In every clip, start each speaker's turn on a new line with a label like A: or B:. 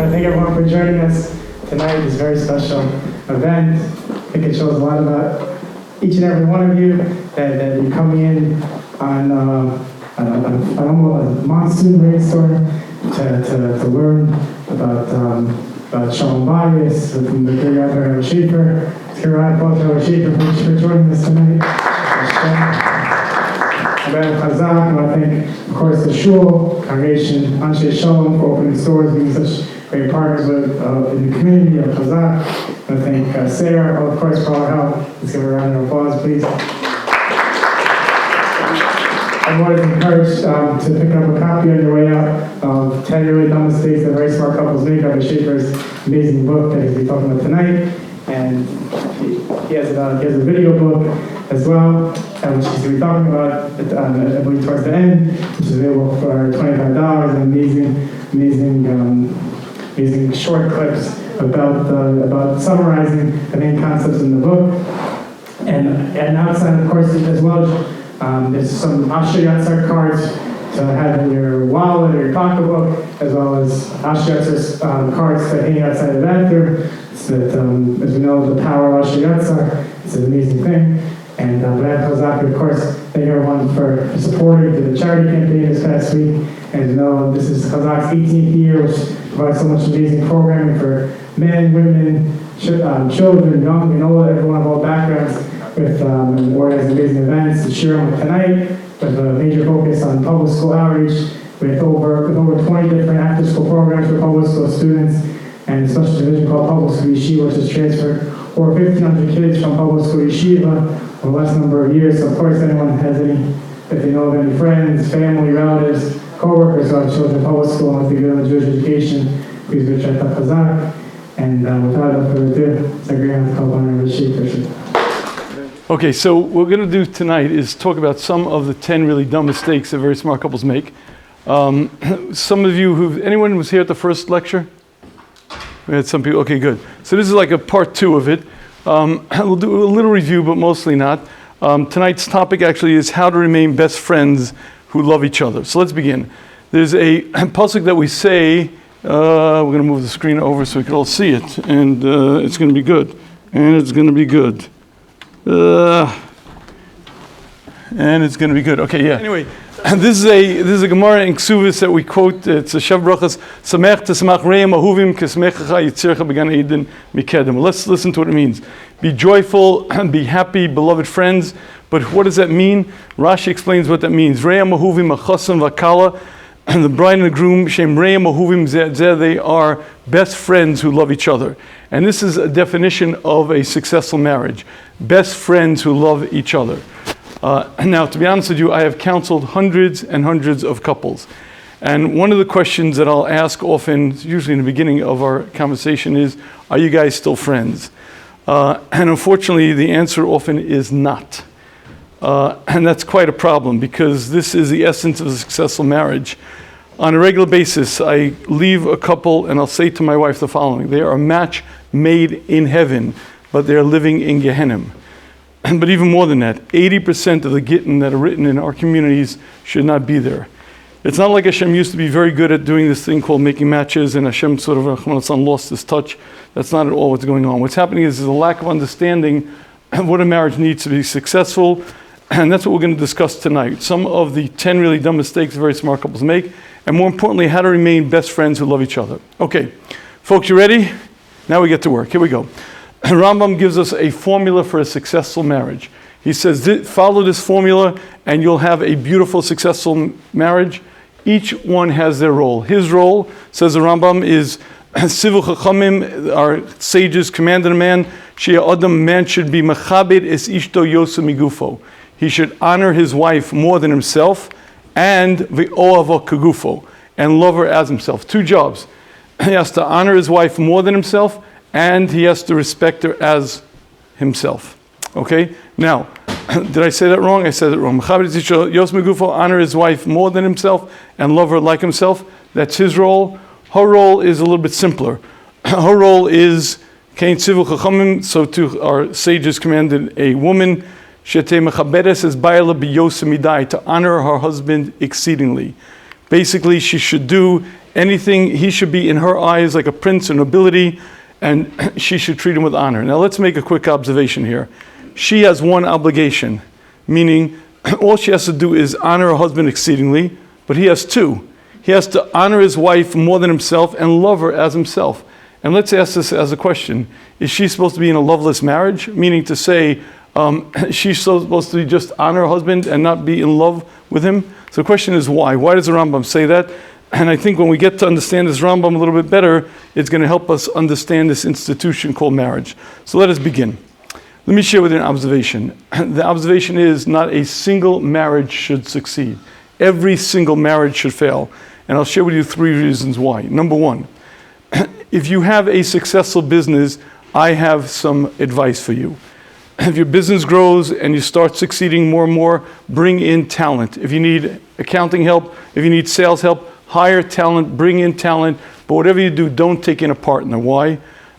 A: I thank everyone for joining us tonight. This very special event. I think it shows a lot about each and every one of you that you're coming in on a monsoon rainstorm to learn about Shalom Bayis from the great Rabbi Shafier. Rabbi Shafier, thanks for joining us tonight. Rabbi Chazaq, I want to thank, of course, the Shul, Congregation Anshe Shalom for opening its doors, being such great partners in the community of Chazaq. I want to thank Sarah, of course, for all her help. Let's give her a round of applause, please. Everyone is encouraged to pick up a copy on your way out of 10 Really Dumb Mistakes That Very Smart Couples Make, Rabbi Shafer's amazing book that he's going to be talking about tonight. And he has a video book as well, which he's going to be talking about, I believe, towards the end, which is available for $25, and amazing short clips about summarizing the main concepts in the book. And outside, of course, as well, there's some Asher Yatzar cards to have in your wallet or your pocketbook, as well as Asher Yatzar cards to hang outside the bathroom. So that, as we know, the power of Asher Yatzar, it's an amazing thing. And Rabbi Chazaq, of course, thank everyone for supporting the charity campaign this past week. And you know, this is Chazaq's 18th year, which provides so much amazing programming for men, women, children, young, and old, everyone of all backgrounds, with organizing amazing events. To share them tonight, with a major focus on public school outreach, with over 20 different after-school programs for public school students, and a special division called Public School Yeshiva, which has transferred over 1,500 kids from public school yeshiva for the last number of years. So of course, anyone has if they know of any friends, family, relatives, co-workers who have children in public school and want to get on Jewish education, please go check out Chazaq. And without further ado, it's a great honor to call on Rabbi Shafier.
B: Okay, so what we're going to do tonight is talk about some of the 10 really dumb mistakes that very smart couples make. Some of you anyone was here at the first lecture? We had some people, okay, good. So this is like a part 2 of it. We'll do a little review, but mostly not. Tonight's topic actually is how to remain best friends who love each other. So let's begin. There's a pasuk that we say, we're going to move the screen over so we can all see it, and it's going to be good. And it's going to be good. And it's going to be good. Okay, yeah. Anyway, this is a Gemara in Ksuvis that we quote. It's a Shav Brachas. Samech tesmach reim ahuvim kesmechacha yitzircha began Eden mikedem. Let's listen to what it means. Be joyful, be happy, beloved friends. But what does that mean? Rashi explains what that means. Reim ahuvim achasan vakala. And the bride and the groom, Shem reim ahuvim zeh, they are best friends who love each other. And this is a definition of a successful marriage. Best friends who love each other. Now, to be honest with you, I have counseled hundreds and hundreds of couples. And one of the questions that I'll ask often, usually in the beginning of our conversation, is, are you guys still friends? And unfortunately, the answer often is not. And that's quite a problem, because this is the essence of a successful marriage. On a regular basis, I leave a couple and I'll say to my wife the following: they are a match made in heaven, but they're living in Gehenna. But even more than that, 80% of the gittin that are written in our communities should not be there. It's not like Hashem used to be very good at doing this thing called making matches, and Hashem sort of lost his touch. That's not at all what's going on. What's happening is there's a lack of understanding of what a marriage needs to be successful, and that's what we're going to discuss tonight. Some of the 10 really dumb mistakes very smart couples make, and more importantly, how to remain best friends who love each other. Okay, folks, you ready? Now we get to work. Here we go. Rambam gives us a formula for a successful marriage. He says, follow this formula and you'll have a beautiful, successful marriage. Each one has their role. His role, says the Rambam, is Sivu Chachamim, our sages commanded a man, Shia Adam, man should be Mechabed es ishto yosu migufo. He should honor his wife more than himself, and V'oavo kagufo, and love her as himself. 2 jobs. He has to honor his wife more than himself, and he has to respect her as himself. Okay? Now, did I say that wrong? I said it wrong. Honor his wife more than himself and love her like himself. That's his role. Her role is a little bit simpler. Her role is, so to our sages commanded a woman, to honor her husband exceedingly. Basically, she should do anything. He should be in her eyes like a prince or nobility, and she should treat him with honor. Now let's make a quick observation here. She has one obligation, meaning all she has to do is honor her husband exceedingly, but he has two. He has to honor his wife more than himself and love her as himself. And let's ask this as a question. Is she supposed to be in a loveless marriage? Meaning to say, she's supposed to just honor her husband and not be in love with him? So the question is why? Why does the Rambam say that? And I think when we get to understand this Rambam a little bit better, it's going to help us understand this institution called marriage. So let us begin. Let me share with you an observation. The observation is not a single marriage should succeed. Every single marriage should fail. And I'll share with you 3 reasons why. Number one, if you have a successful business, I have some advice for you. If your business grows and you start succeeding more and more, bring in talent. If you need accounting help, if you need sales help, hire talent, bring in talent. But whatever you do, don't take in a partner. Why?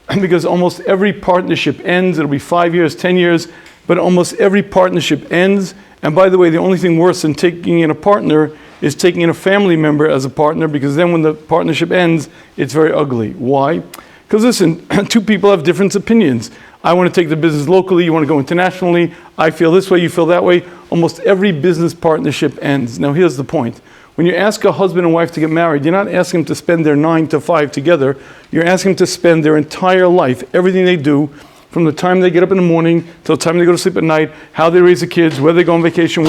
B: Because almost every partnership ends. It'll be 5 years, 10 years, but almost every partnership ends. And by the way, the only thing worse than taking in a partner is taking in a family member as a partner, because then when the partnership ends, it's very ugly. Why? Because listen, two people have different opinions. I want to take the business locally, you want to go internationally, I feel this way, you feel that way. Almost every business partnership ends. Now here's the point. When you ask a husband and wife to get married, you're not asking them to spend their 9 to 5 together. You're asking them to spend their entire life, everything they do, from the time they get up in the morning till the time they go to sleep at night, how they raise the kids, where they go on vacation,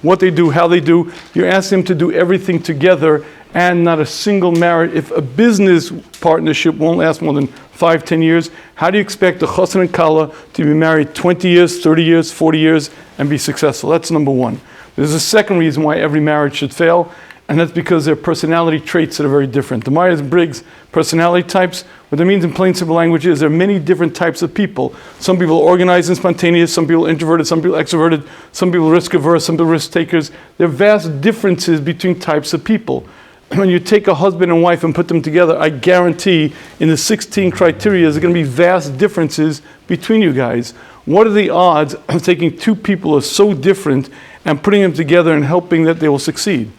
B: what they do, how they do. You're asking them to do everything together and not a single marriage. If a business partnership won't last more than 5, 10 years, how do you expect a chassan and kala to be married 20 years, 30 years, 40 years and be successful? That's number one. There's a second reason why every marriage should fail, and that's because their personality traits that are very different. The Myers-Briggs personality types, what that means in plain simple language is there are many different types of people. Some people are organized and spontaneous, some people are introverted, some people are extroverted, some people are risk-averse, some people are risk-takers. There are vast differences between types of people. When you take a husband and wife and put them together, I guarantee in the 16 criteria, there's going to be vast differences between you guys. What are the odds of taking two people who are so different and putting them together and hoping that they will succeed?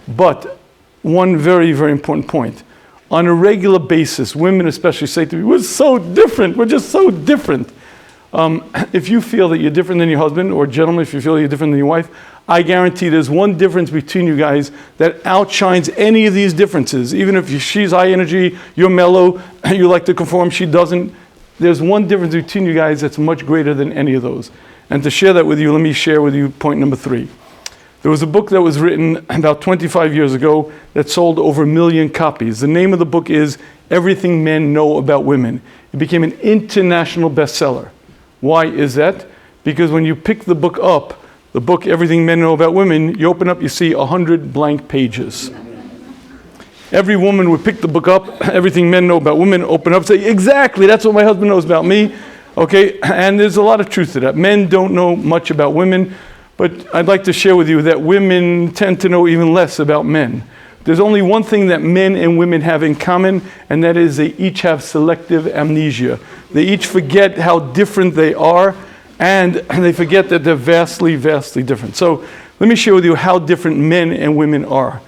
B: But one very, very important point. On a regular basis, women especially say to me, we're so different, we're just so different. If you feel that you're different than your husband, or gentlemen, if you feel you're different than your wife, I guarantee there's one difference between you guys that outshines any of these differences. Even if she's high energy, you're mellow, you like to conform, she doesn't. There's one difference between you guys that's much greater than any of those. And to share that with you, let me share with you point number 3. There was a book that was written about 25 years ago that sold over 1 million copies. The name of the book is Everything Men Know About Women. It became an international bestseller. Why is that? Because when you pick the book up, the book Everything Men Know About Women, you open up, you see 100 blank pages. Every woman would pick the book up, Everything Men Know About Women, open up, say, exactly, that's what my husband knows about me. Okay, and there's a lot of truth to that. Men don't know much about women, but I'd like to share with you that women tend to know even less about men. There's only one thing that men and women have in common, and that is they each have selective amnesia. They each forget how different they are, and they forget that they're vastly, vastly different. So let me share with you how different men and women are.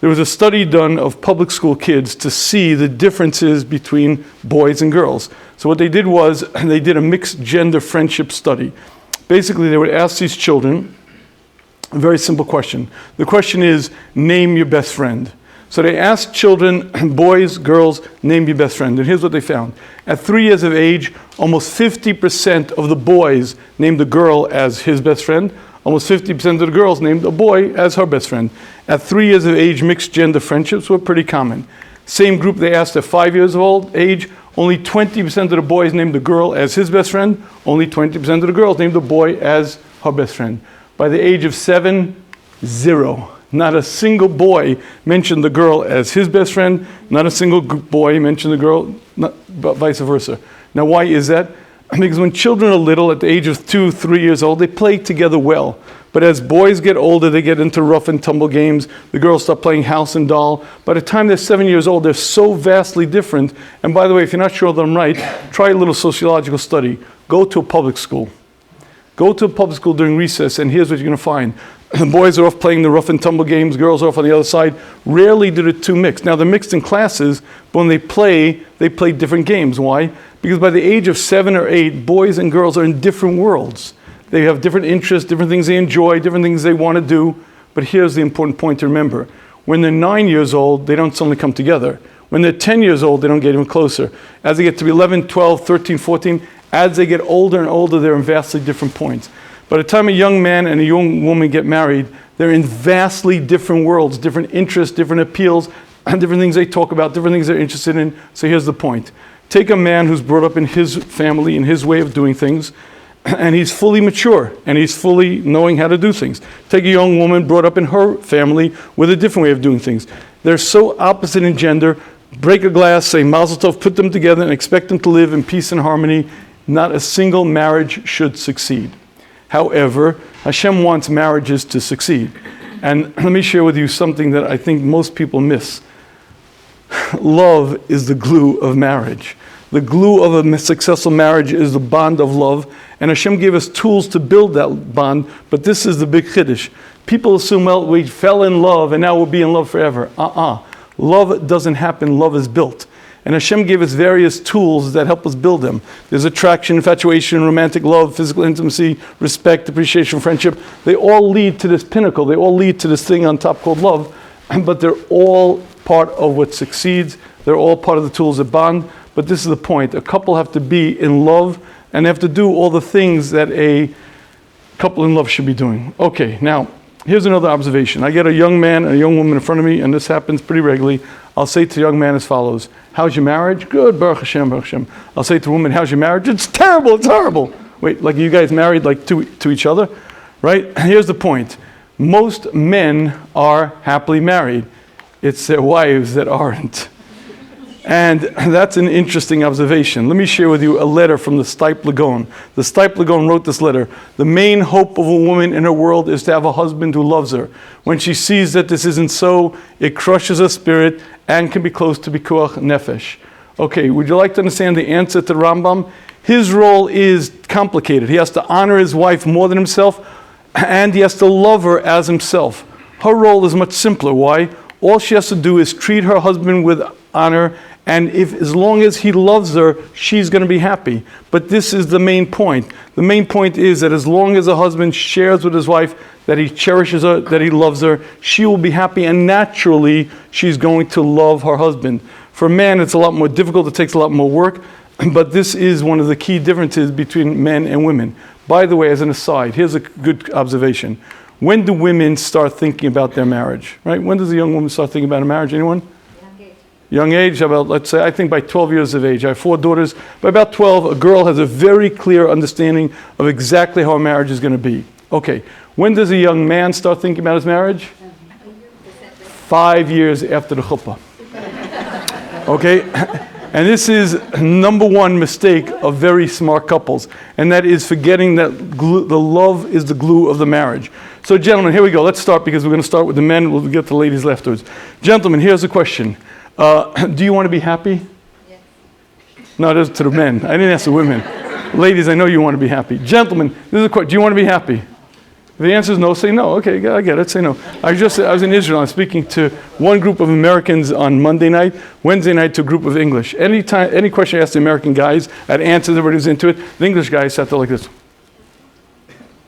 B: There was a study done of public school kids to see the differences between boys and girls. So what they did was they did a mixed gender friendship study. Basically, they would ask these children a very simple question. The question is, name your best friend. So they asked children, boys, girls, name your best friend. And here's what they found. At 3 years of age, almost 50% of the boys named a girl as his best friend. Almost 50% of the girls named a boy as her best friend. At 3 years of age, mixed gender friendships were pretty common. Same group they asked at 5 years of age, only 20% of the boys named the girl as his best friend. Only 20% of the girls named the boy as her best friend. By the age of 7, 0. Not a single boy mentioned the girl as his best friend. Not a single boy mentioned the girl, but vice versa. Now why is that? Because when children are little, at the age of 2, 3 years old, they play together well. But as boys get older, they get into rough and tumble games. The girls start playing house and doll. By the time they're 7 years old, they're so vastly different. And by the way, if you're not sure that I'm right, try a little sociological study. Go to a public school. Go to a public school during recess, and here's what you're going to find. The boys are off playing the rough and tumble games, girls are off on the other side. Rarely do the two mix. Now, they're mixed in classes, but when they play different games. Why? Because by the age of 7 or 8, boys and girls are in different worlds. They have different interests, different things they enjoy, different things they want to do. But here's the important point to remember. When they're 9 years old, they don't suddenly come together. When they're 10 years old, they don't get even closer. As they get to be 11, 12, 13, 14, as they get older and older, they're in vastly different points. By the time a young man and a young woman get married, they're in vastly different worlds, different interests, different appeals, and different things they talk about, different things they're interested in. So here's the point. Take a man who's brought up in his family, in his way of doing things, and he's fully mature, and he's fully knowing how to do things. Take a young woman brought up in her family with a different way of doing things. They're so opposite in gender. Break a glass, say Mazel Tov, put them together, and expect them to live in peace and harmony. Not a single marriage should succeed. However, Hashem wants marriages to succeed. And let me share with you something that I think most people miss. Love is the glue of marriage. The glue of a successful marriage is the bond of love. And Hashem gave us tools to build that bond, but this is the big chiddush. People assume, well, we fell in love and now we'll be in love forever. Love doesn't happen, love is built. And Hashem gave us various tools that help us build them. There's attraction, infatuation, romantic love, physical intimacy, respect, appreciation, friendship. They all lead to this pinnacle. They all lead to this thing on top called love. But they're all part of what succeeds. They're all part of the tools that bond. But this is the point. A couple have to be in love and have to do all the things that a couple in love should be doing. Okay, now, here's another observation. I get a young man and a young woman in front of me, and this happens pretty regularly. I'll say to the young man as follows. How's your marriage? Good, Baruch Hashem, Baruch Hashem. I'll say to the woman, how's your marriage? It's terrible, it's horrible. Wait, like you guys married like to each other? Right? Here's the point. Most men are happily married. It's their wives that aren't. And that's an interesting observation. Let me share with you a letter from the Stipe Gaon. The Stipe Gaon wrote this letter. The main hope of a woman in her world is to have a husband who loves her. When she sees that this isn't so, it crushes her spirit and can be close to pikuach nefesh. Okay, would you like to understand the answer to the Rambam? His role is complicated. He has to honor his wife more than himself, and he has to love her as himself. Her role is much simpler. Why? All she has to do is treat her husband with honor, and as long as he loves her, she's going to be happy. But this is the main point. The main point is that as long as a husband shares with his wife that he cherishes her, that he loves her, she will be happy, and naturally she's going to love her husband. For a man, it's a lot more difficult. It takes a lot more work. But this is one of the key differences between men and women. By the way, as an aside, here's a good observation. When do women start thinking about their marriage? Right? When does a young woman start thinking about a marriage? Anyone? Young age, about, let's say, I think by 12 years of age. I have 4 daughters. By about 12, a girl has a very clear understanding of exactly how a marriage is going to be. Okay, when does a young man start thinking about his marriage? 5 years after the chuppah. Okay? And this is number one mistake of very smart couples, and that is forgetting that the love is the glue of the marriage. So gentlemen, here we go. Let's start, because we're going to start with the men. We'll get to the ladies afterwards. Gentlemen, here's a question. Do you want to be happy? Yes. No, that's to the men. I didn't ask the women. Ladies, I know you want to be happy. Gentlemen, this is a question. Do you want to be happy? If the answer is no, say no. Okay, I get it. Say no. I was in Israel. I'm speaking to one group of Americans on Monday night, Wednesday night to a group of English. Any question I asked the American guys, I'd answer, everybody was into it. The English guys sat there like this.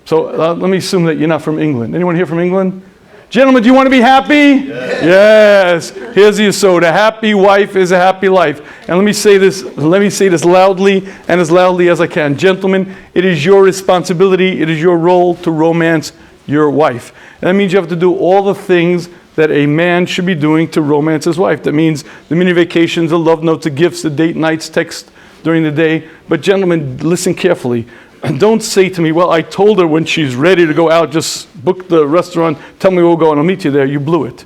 B: So let me assume that you're not from England. Anyone here from England? Gentlemen, do you want to be happy? Yes. Here's the yesod. A happy wife is a happy life. And let me say this loudly and as loudly as I can. Gentlemen, it is your responsibility, it is your role to romance your wife. And that means you have to do all the things that a man should be doing to romance his wife. That means the mini vacations, the love notes, the gifts, the date nights, text during the day. But gentlemen, listen carefully. And don't say to me, well, I told her when she's ready to go out, just book the restaurant, tell me we'll go and I'll meet you there. You blew it.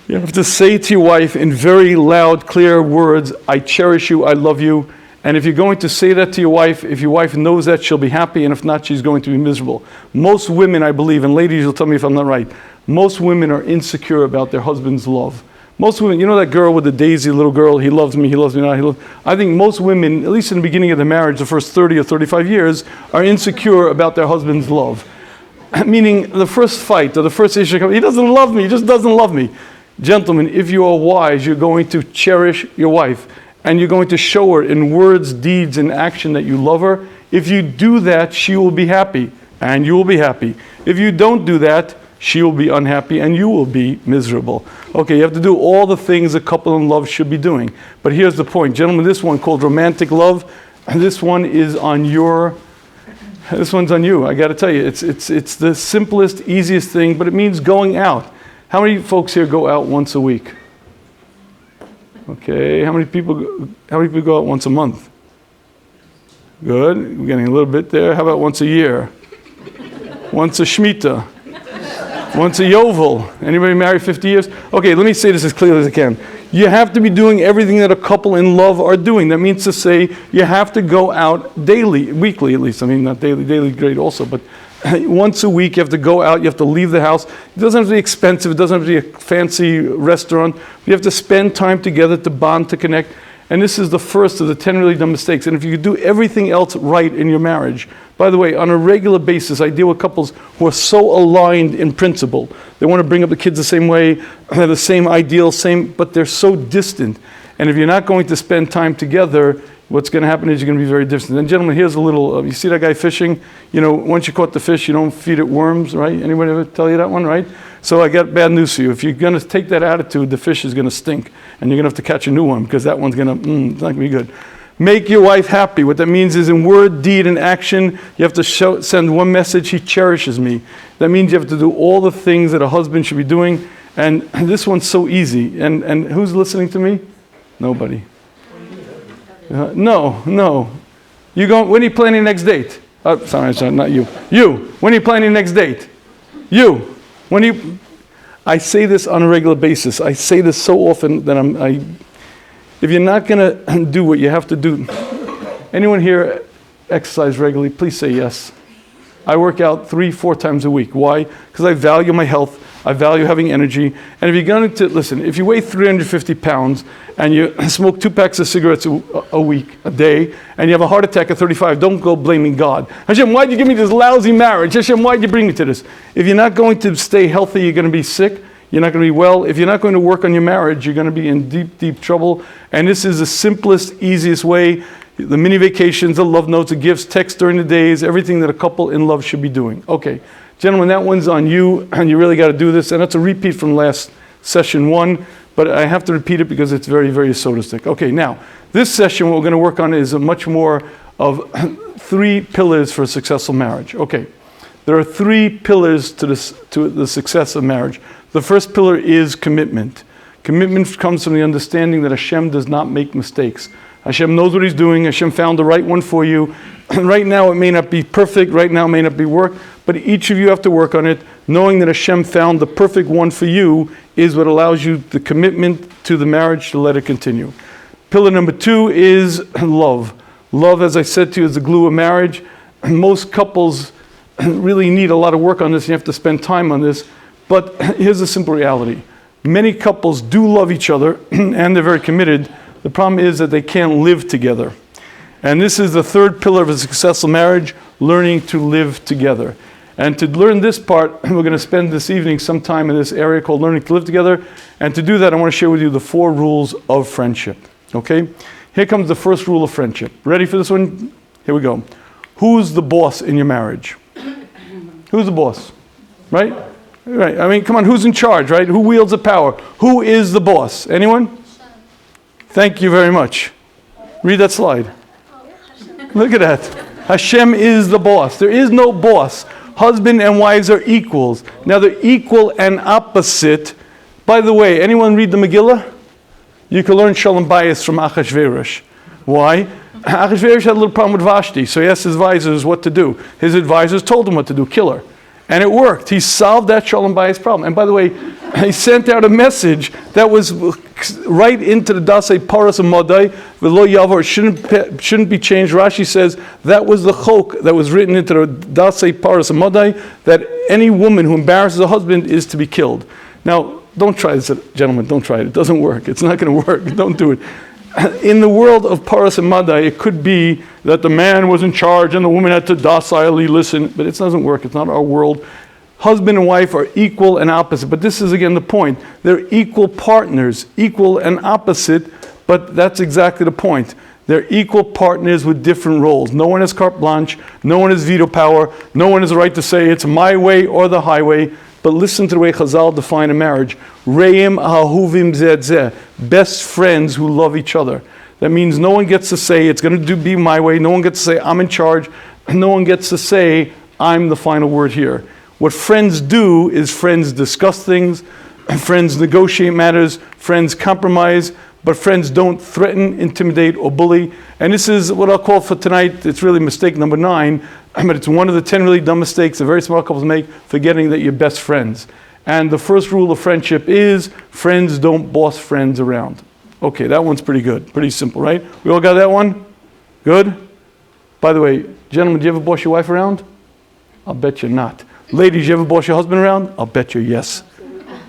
B: You have to say to your wife in very loud, clear words, I cherish you, I love you. And if you're going to say that to your wife, if your wife knows that, she'll be happy, and if not, she's going to be miserable. Most women, I believe, and ladies, you'll tell me if I'm not right, most women are insecure about their husband's love. Most women, you know that girl with the daisy, little girl, he loves me not, I think most women, at least in the beginning of the marriage, the first 30 or 35 years, are insecure about their husband's love. Meaning the first fight or the first issue, he doesn't love me, he just doesn't love me. Gentlemen, if you are wise, you're going to cherish your wife and you're going to show her in words, deeds, and action that you love her. If you do that, she will be happy and you will be happy. If you don't do that, she will be unhappy and you will be miserable. Okay, you have to do all the things a couple in love should be doing. But here's the point. Gentlemen, this one called romantic love, this one is on your, this one's on you. I got to tell you, it's the simplest, easiest thing, but it means going out. How many folks here go out once a week? Okay, how many people go out once a month? Good, we're getting a little bit there. How about once a year? Once a Shemitah? Once a Yovel? Anybody married 50 years? Okay, let me say this as clearly as I can. You have to be doing everything that a couple in love are doing. That means to say you have to go out daily, weekly at least. I mean, not daily, daily great also, but once a week you have to go out, you have to leave the house. It doesn't have to be expensive, it doesn't have to be a fancy restaurant. You have to spend time together to bond, to connect. And this is the first of the 10 really dumb mistakes. And if you could do everything else right in your marriage, by the way, on a regular basis, I deal with couples who are so aligned in principle. They want to bring up the kids the same way, have the same ideal, but they're so distant. And if you're not going to spend time together, what's going to happen is you're going to be very distant. And gentlemen, here's a little, you see that guy fishing? You know, once you caught the fish, you don't feed it worms, right? Anybody ever tell you that one, right? So I got bad news for you. If you're going to take that attitude, the fish is going to stink. And you're going to have to catch a new one because that one's going to, it's not going to be good. Make your wife happy. What that means is in word, deed, and action, you have to send one message, he cherishes me. That means you have to do all the things that a husband should be doing. And this one's so easy. And who's listening to me? Nobody. No. You go, when are you planning your next date? Oh, sorry, not you. You, when are you planning your next date? You, when you, I say this on a regular basis. I say this so often that if you're not going to do what you have to do, anyone here exercise regularly? Please say yes. I work out 3-4 times a week. Why? Because I value my health. I value having energy. And if you're going to, listen, if you weigh 350 pounds and you smoke 2 packs of cigarettes a day, and you have a heart attack at 35, don't go blaming God. Hashem, why'd you give me this lousy marriage? Hashem, why'd you bring me to this? If you're not going to stay healthy, you're going to be sick. You're not going to be well. If you're not going to work on your marriage, you're going to be in deep, deep trouble. And this is the simplest, easiest way. The mini vacations, the love notes, the gifts, text during the days, everything that a couple in love should be doing. Okay, gentlemen, that one's on you, and you really got to do this. And that's a repeat from last session 1, but I have to repeat it because it's very, very sodistic. Okay, now, this session, what we're going to work on is a much more of 3 pillars for a successful marriage. Okay, there are 3 pillars to the success of marriage. The first pillar is commitment. Commitment comes from the understanding that Hashem does not make mistakes. Hashem knows what he's doing. Hashem found the right one for you. Right now it may not be perfect. Right now it may not be work. But each of you have to work on it. Knowing that Hashem found the perfect one for you is what allows you the commitment to the marriage to let it continue. Pillar number 2 is love. Love, as I said to you, is the glue of marriage. Most couples really need a lot of work on this. You have to spend time on this. But here's the simple reality. Many couples do love each other and they're very committed. The problem is that they can't live together. And this is the 3rd pillar of a successful marriage, learning to live together. And to learn this part, we're going to spend this evening some time in this area called learning to live together. And to do that, I want to share with you the 4 rules of friendship. Okay? Here comes the first rule of friendship. Ready for this one? Here we go. Who's the boss in your marriage? Who's the boss? Right? Right. I mean, come on, who's in charge, right? Who wields the power? Who is the boss? Anyone? Thank you very much. Read that slide. Look at that. Hashem is the boss. There is no boss. Husband and wives are equals. Now they're equal and opposite. By the way, anyone read the Megillah? You can learn Shalom Bayis from Achashverosh. Why? Achashverosh had a little problem with Vashti, so he asked his advisors what to do. His advisors told him what to do, kill her. And it worked. He solved that Shalom Bayis problem. And by the way, he sent out a message that was right into the Dasei Paras Modai, V'lo Yavor, it shouldn't be changed. Rashi says that was the chok that was written into the Dasei Paras Modai, that any woman who embarrasses a husband is to be killed. Now, don't try this, gentlemen, don't try it. It doesn't work. It's not going to work. Don't do it. In the world of Paras and Madai, it could be that the man was in charge and the woman had to docilely listen, but it doesn't work. It's not our world. Husband and wife are equal and opposite, but this is again the point. They're equal partners, equal and opposite, but that's exactly the point. They're equal partners with different roles. No one has carte blanche, no one has veto power, no one has the right to say it's my way or the highway. But listen to the way Chazal define a marriage. Re'im ahuvim zeh zeh. Best friends who love each other. That means no one gets to say it's going to be my way. No one gets to say I'm in charge. No one gets to say I'm the final word here. What friends do is friends discuss things, friends negotiate matters, friends compromise, but friends don't threaten, intimidate, or bully. And this is what I'll call for tonight, it's really mistake number 9, but it's one of the 10 really dumb mistakes that very smart couples make, forgetting that you're best friends. And the first rule of friendship is friends don't boss friends around. Okay, that one's pretty good, pretty simple, right? We all got that one? Good? By the way, gentlemen, do you ever boss your wife around? I'll bet you not. Ladies, you ever boss your husband around? I'll bet you yes.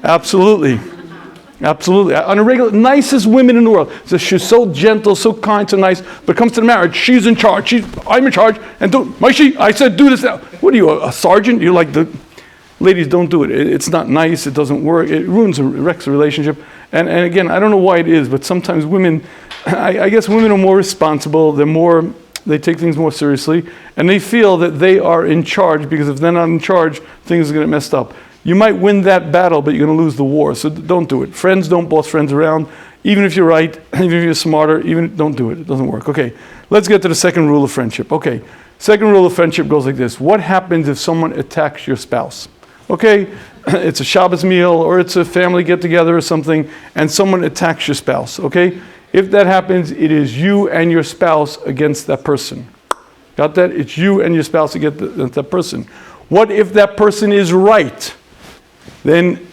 B: Absolutely. Absolutely. On a regular, nicest women in the world. So she's so gentle, so kind, so nice. But it comes to the marriage, she's in charge. I'm in charge. And Maishi, I said do this now. What are you, a sergeant? You're like the... Ladies, don't do it. It's not nice. It doesn't work. It wrecks a relationship. And again, I don't know why it is, but sometimes women, I guess women are more responsible. They take things more seriously. And they feel that they are in charge, because if they're not in charge, things are going to get messed up. You might win that battle, but you're going to lose the war. So don't do it. Friends don't boss friends around. Even if you're right, even if you're smarter, don't do it. It doesn't work. Okay, let's get to the second rule of friendship. Okay, second rule of friendship goes like this. What happens if someone attacks your spouse? Okay, it's a Shabbos meal or it's a family get-together or something, and someone attacks your spouse, okay? If that happens, it is you and your spouse against that person. Got that? It's you and your spouse against that person. What if that person is right? Then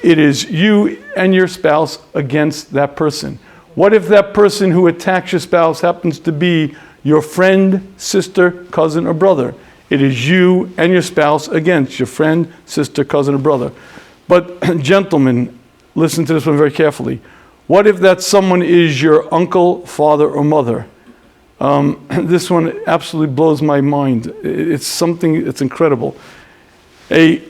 B: it is you and your spouse against that person. What if that person who attacks your spouse happens to be your friend, sister, cousin, or brother? It is you and your spouse against your friend, sister, cousin, or brother. But gentlemen, listen to this one very carefully. What if that someone is your uncle, father, or mother? This one absolutely blows my mind. It's something, it's incredible. A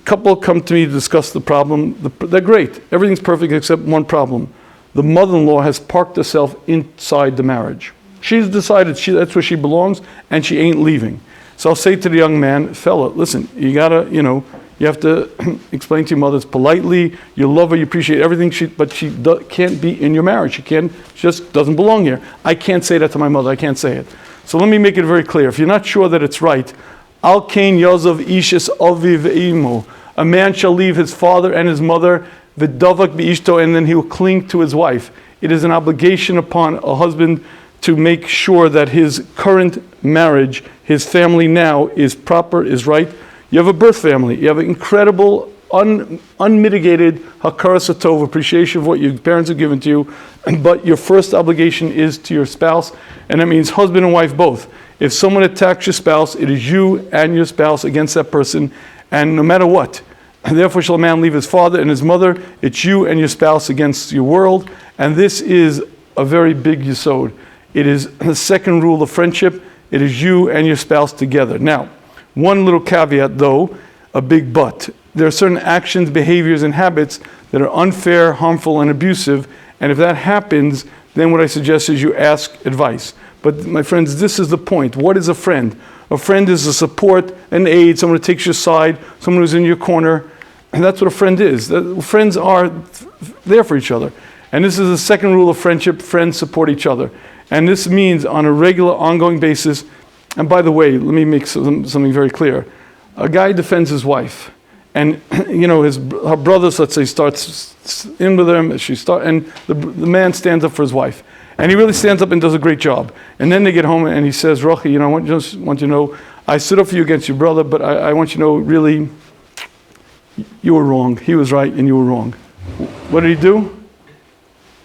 B: couple come to me to discuss the problem. They're great. Everything's perfect except one problem. The mother-in-law has parked herself inside the marriage. She's decided that's where she belongs, and she ain't leaving. So I'll say to the young man, fella, listen, you gotta, you have to explain to your mother politely, you love her, you appreciate everything, but she can't be in your marriage. She just doesn't belong here. I can't say that to my mother, I can't say it. So let me make it very clear. If you're not sure that it's right, Al Kain Yozov Ishis Aviv Imo. A man shall leave his father and his mother, V'davak B'ishto, and then he will cling to his wife. It is an obligation upon a husband to make sure that his current marriage, his family now, is proper, is right. You have a birth family. You have an incredible, unmitigated hakaras hatov, appreciation of what your parents have given to you, but your first obligation is to your spouse, and that means husband and wife both. If someone attacks your spouse, it is you and your spouse against that person, and no matter what. Therefore shall a man leave his father and his mother. It's you and your spouse against your world, and this is a very big yesod. It is the second rule of friendship. It is you and your spouse together. Now, one little caveat though, a big but. There are certain actions, behaviors, and habits that are unfair, harmful, and abusive, and if that happens, then what I suggest is you ask advice. But my friends, this is the point. What is a friend? A friend is a support, an aid, someone who takes your side, someone who's in your corner, and that's what a friend is. Friends are there for each other. And this is the second rule of friendship, friends support each other. And this means on a regular, ongoing basis, and by the way, let me make something very clear. A guy defends his wife, and her brother, let's say, starts in with him, and the man stands up for his wife. And he really stands up and does a great job. And then they get home and he says, Rochi, I just want you to know, I stood up for you against your brother, but I want you to know, really, you were wrong. He was right and you were wrong. What did he do?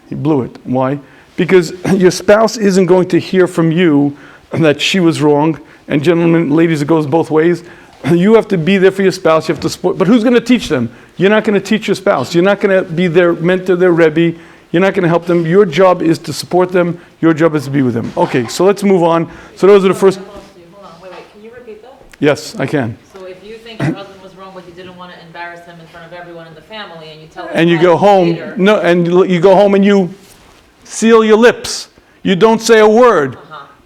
B: He blew it. Why? Because your spouse isn't going to hear from you that she was wrong. And gentlemen, ladies, it goes both ways. You have to be there for your spouse. You have to support. But who's going to teach them? You're not going to teach your spouse. You're not going to be their mentor, their Rebbe. You're not going to help them. Your job is to support them. Your job is to be with them. Okay, so let's move on. So those are the first.
C: Hold on, wait. Can you repeat that?
B: Yes, I can.
C: So if you think your husband was wrong, but you didn't want to embarrass him in front of everyone in the family, and you tell him
B: And you
C: that
B: go home.
C: later,
B: No, and you go home and you seal your lips. You don't say a word.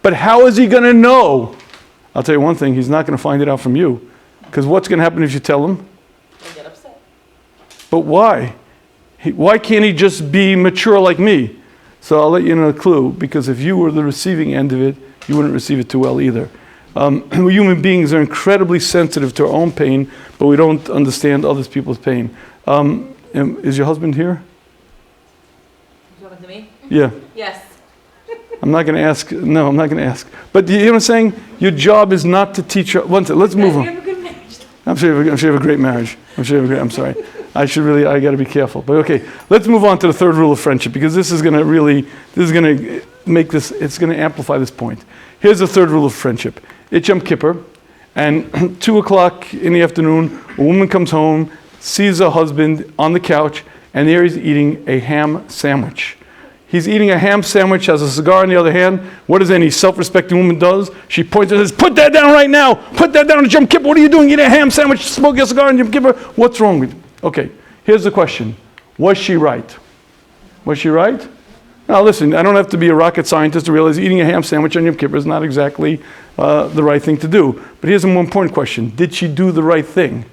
B: But how is he going to know? I'll tell you one thing. He's not going to find it out from you. Because what's going to happen if you tell him?
C: they get upset.
B: But why? Why can't he just be mature like me? So I'll let you know a clue. Because if you were the receiving end of it, you wouldn't receive it too well either. We human beings are incredibly sensitive to our own pain, but we don't understand other people's pain. Is your husband here?
C: You talking to me?
B: Yeah.
C: Yes.
B: I'm not going to ask. No, I'm not going to ask. But you know what I'm saying? Your job is not to teach. Let's move
C: You
B: on.
C: have a good marriage.
B: I'm sure you have a great marriage. I'm sorry. I got to be careful. But okay, let's move on to the third rule of friendship, because this is going to make this, it's going to amplify this point. Here's the third rule of friendship. It's Yom Kippur, and 2 o'clock in the afternoon, a woman comes home, sees her husband on the couch, and there he's eating a ham sandwich. He's eating a ham sandwich, has a cigar in the other hand. What does any self-respecting woman does? She points and says, "Put that down right now! Put that down, Yom Kippur! What are you doing eating a ham sandwich, smoking a cigar on Yom Kippur? What's wrong with you?" Okay, here's the question. Was she right? Was she right? Now listen, I don't have to be a rocket scientist to realize eating a ham sandwich on Yom Kippur is not exactly the right thing to do. But here's a more important question. Did she do the right thing?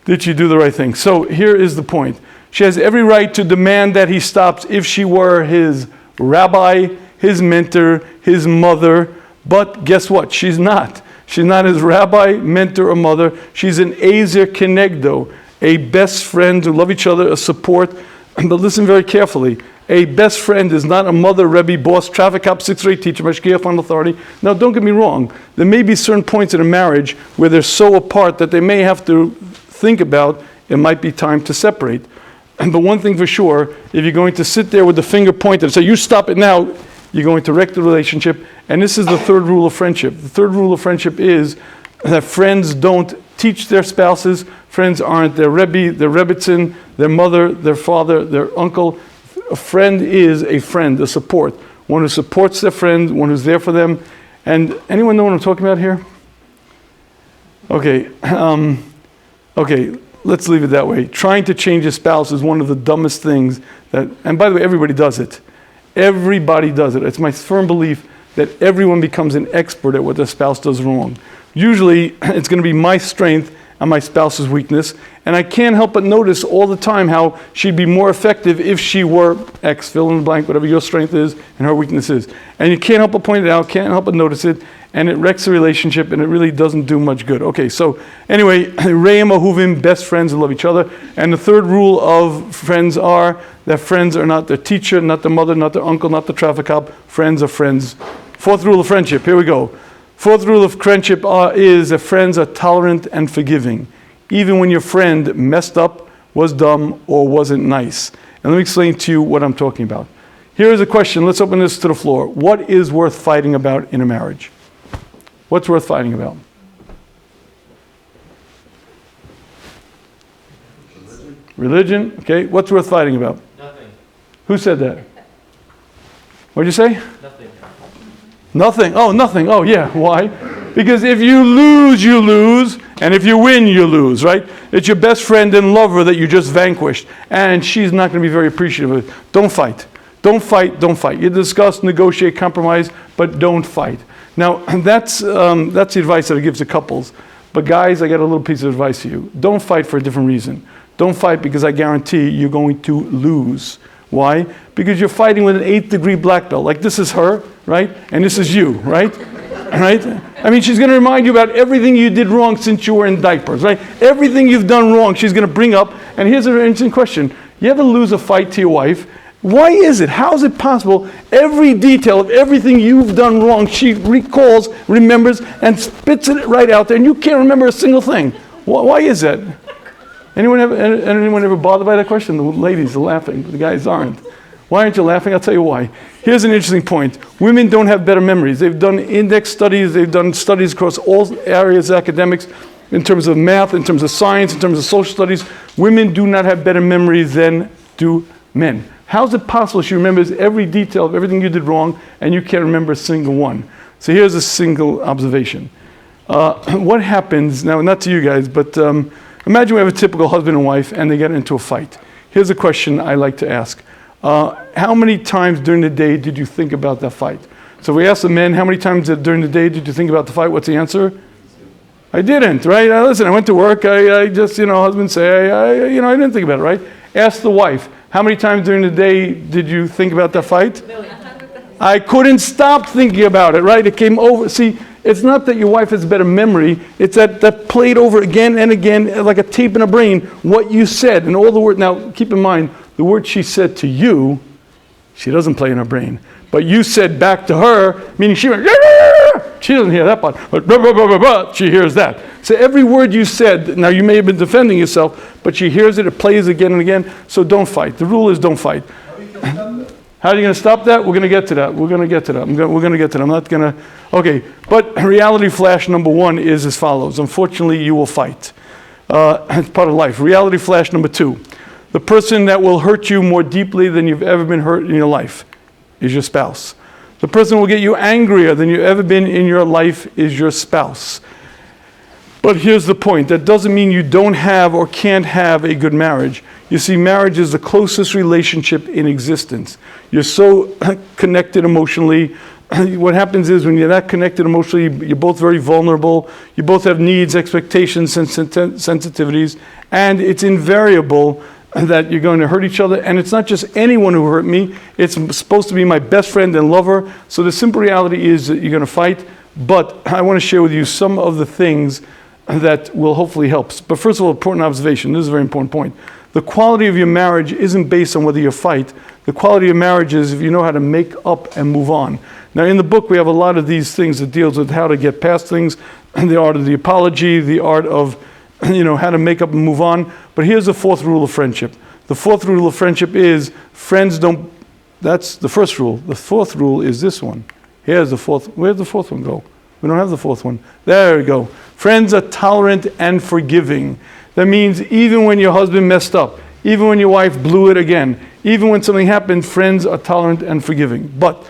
B: Did she do the right thing? So here is the point. She has every right to demand that he stops if she were his rabbi, his mentor, his mother. But guess what? She's not. She's not his rabbi, mentor, or mother. She's an Ezer Kenegdo, a best friend who love each other, a support. But listen very carefully. A best friend is not a mother, Rebbe, boss, traffic cop, 6th grade teacher, mashgiach, final authority. Now, don't get me wrong. There may be certain points in a marriage where they're so apart that they may have to think about it might be time to separate. But one thing for sure, if you're going to sit there with the finger pointed and say, "You stop it now," you're going to wreck the relationship. And this is the third rule of friendship. The third rule of friendship is that friends don't teach their spouses. Friends aren't their Rebbe, their Rebbitzin, their mother, their father, their uncle. A friend is a friend, a support. One who supports their friend, one who's there for them. And anyone know what I'm talking about here? Okay. Okay. Let's leave it that way. Trying to change a spouse is one of the dumbest things that, and by the way, everybody does it. Everybody does it. It's my firm belief that everyone becomes an expert at what their spouse does wrong. Usually, it's going to be my strength and my spouse's weakness, and I can't help but notice all the time how she'd be more effective if she were X, fill in the blank, whatever your strength is and her weakness is. And you can't help but point it out, can't help but notice it, and it wrecks the relationship, and it really doesn't do much good. Okay, so anyway, Re'em Ahuvim, best friends who love each other. And the third rule of friends are that friends are not their teacher, not their mother, not their uncle, not the traffic cop. Friends are friends. Fourth rule of friendship, here we go. Fourth rule of friendship is that friends are tolerant and forgiving, even when your friend messed up, was dumb, or wasn't nice. And let me explain to you what I'm talking about. Here is a question. Let's open this to the floor. What is worth fighting about in a marriage? What's worth fighting about? Religion. Okay. What's worth fighting about?
D: Nothing.
B: Who said that? What did you say?
D: Nothing.
B: Nothing. Oh, nothing. Oh, yeah. Why? Because if you lose, you lose. And if you win, you lose, right? It's your best friend and lover that you just vanquished. And she's not going to be very appreciative of it. Don't fight. Don't fight. Don't fight. You discuss, negotiate, compromise, but don't fight. Now, that's the advice that I give to couples. But guys, I got a little piece of advice for you. Don't fight for a different reason. Don't fight because I guarantee you're going to lose. Why? Because you're fighting with an 8th degree black belt. Like this is her, right? And this is you, right? Right? I mean, she's going to remind you about everything you did wrong since you were in diapers, right? Everything you've done wrong, she's going to bring up. And here's an interesting question. You ever lose a fight to your wife? Why is it? How is it possible? Every detail of everything you've done wrong, she recalls, remembers, and spits it right out there, and you can't remember a single thing. Why is that? Anyone ever bothered by that question? The ladies are laughing, the guys aren't. Why aren't you laughing? I'll tell you why. Here's an interesting point. Women don't have better memories. They've done index studies. They've done studies across all areas of academics. in terms of math, in terms of science, in terms of social studies, women do not have better memory than do men. How is it possible she remembers every detail of everything you did wrong and you can't remember a single one? So here's a single observation. What happens, now not to you guys, but imagine we have a typical husband and wife and they get into a fight. Here's a question I like to ask. How many times during the day did you think about that fight? So we ask the men, how many times during the day did you think about the fight? What's the answer? I didn't, right? Listen, I went to work, I just, husband say, I didn't think about it, right? Ask the wife, how many times during the day did you think about that fight? I couldn't stop thinking about it, right? It came over. See, it's not that your wife has better memory, it's that played over again and again, like a tape in her brain, what you said, and all the words. Now, keep in mind, the word she said to you, she doesn't play in her brain. But you said back to her, meaning she went, she doesn't hear that part, but she hears that. So every word you said, now you may have been defending yourself, but she hears it, it plays again and again, so don't fight. The rule is don't fight. How are you going to stop that? We're going to get to that. We're going to get to that. We're going to get to that. I'm not going to, okay. But reality flash number one is as follows. Unfortunately, you will fight. It's part of life. Reality flash number two. The person that will hurt you more deeply than you've ever been hurt in your life is your spouse. The person who will get you angrier than you've ever been in your life is your spouse. But here's the point. That doesn't mean you don't have or can't have a good marriage. You see, marriage is the closest relationship in existence. You're so connected emotionally. What happens is when you're not connected emotionally, you're both very vulnerable. You both have needs, expectations, and sensitivities. And it's invariable that you're going to hurt each other, and it's not just anyone who hurt me, it's supposed to be my best friend and lover. So the simple reality is that you're going to fight, but I want to share with you some of the things that will hopefully help. But first of all, important observation, this is a very important point. The quality of your marriage isn't based on whether you fight. The quality of marriage is if you know how to make up and move on. Now in the book we have a lot of these things that deals with how to get past things, the art of the apology, the art of how to make up and move on. But here's the fourth rule of friendship. The fourth rule of friendship is friends don't, that's the first rule. The fourth rule is this one. Here's the fourth, where'd the fourth one go? We don't have the fourth one. There we go. Friends are tolerant and forgiving. That means even when your husband messed up, even when your wife blew it again, even when something happened, friends are tolerant and forgiving. But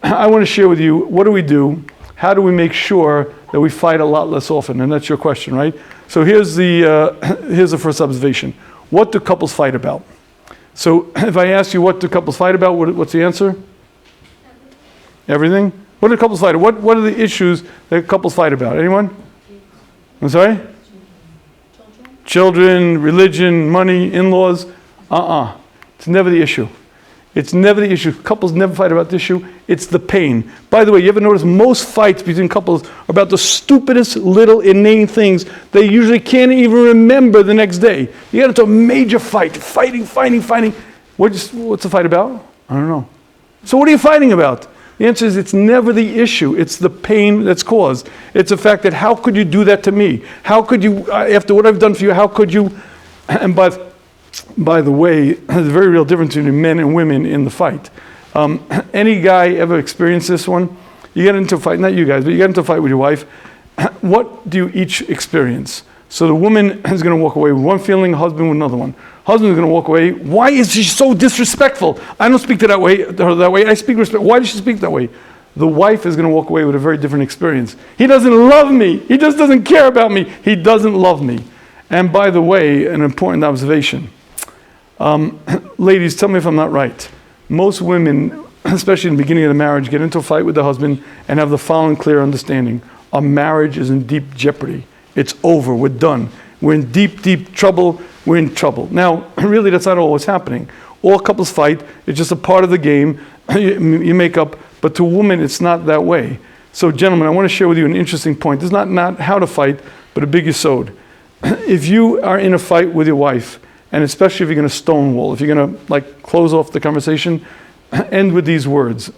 B: I want to share with you, what do we do? How do we make sure that we fight a lot less often? And that's your question, right? So here's the first observation. What do couples fight about? So if I ask you what do couples fight about, what's the answer? Everything? What do couples fight about? What are the issues that couples fight about? Anyone? I'm sorry? Children, religion, money, in-laws. It's never the issue. It's never the issue. Couples never fight about this issue. It's the pain. By the way, you ever notice most fights between couples are about the stupidest little inane things they usually can't even remember the next day. You get into a major fight, fighting. What's the fight about? I don't know. So what are you fighting about? The answer is it's never the issue. It's the pain that's caused. It's the fact that how could you do that to me? How could you, after what I've done for you, how could you? And by the way, there's a very real difference between men and women in the fight. Any guy ever experienced this one? You get into a fight, not you guys, but you get into a fight with your wife. What do you each experience? So the woman is going to walk away with one feeling, husband with another one. Husband is going to walk away. Why is she so disrespectful? I don't speak to her that way. I speak respect. Why does she speak that way? The wife is going to walk away with a very different experience. He doesn't love me. He just doesn't care about me. He doesn't love me. And by the way, an important observation. Ladies, tell me if I'm not right. Most women, especially in the beginning of the marriage, get into a fight with the husband and have the following clear understanding. Our marriage is in deep jeopardy. It's over. We're done. We're in deep, deep trouble. We're in trouble. Now, really, that's not always happening. All couples fight. It's just a part of the game. You make up. But to a woman, it's not that way. So, gentlemen, I want to share with you an interesting point. This is not how to fight, but a big yesod. If you are in a fight with your wife, and especially if you're going to stonewall, if you're going to close off the conversation, end with these words.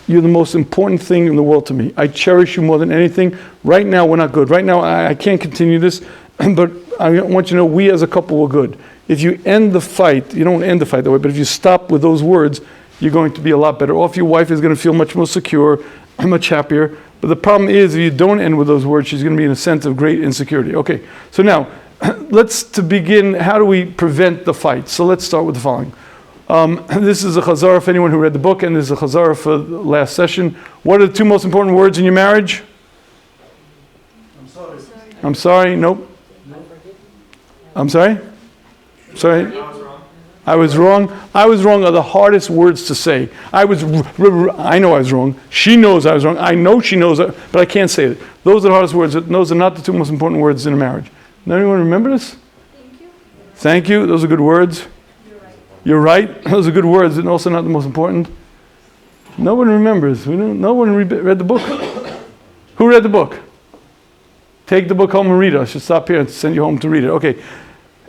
B: You're the most important thing in the world to me. I cherish you more than anything. Right now, we're not good. Right now, I can't continue this, but I want you to know we as a couple were good. If you end the fight, you don't end the fight that way, but if you stop with those words, you're going to be a lot better off. Your wife is going to feel much more secure, much happier. But the problem is, if you don't end with those words, she's going to be in a sense of great insecurity. Okay, so now, to begin, how do we prevent the fight? So let's start with the following. This is a chazara for anyone who read the book, and this is a chazara for the last session. What are the two most important words in your marriage?
A: I'm sorry.
B: I'm sorry, nope. I'm sorry? Sorry? I was wrong. I was wrong are the hardest words to say. I know I was wrong. She knows I was wrong. I know she knows it, but I can't say it. Those are the hardest words. Those are not the two most important words in a marriage. Does anyone remember this?
D: Thank you.
B: Thank you. Those are good words. You're right. Those are good words, and also not the most important. No one remembers. No one read the book. Who read the book? Take the book home and read it. I should stop here and send you home to read it. Okay.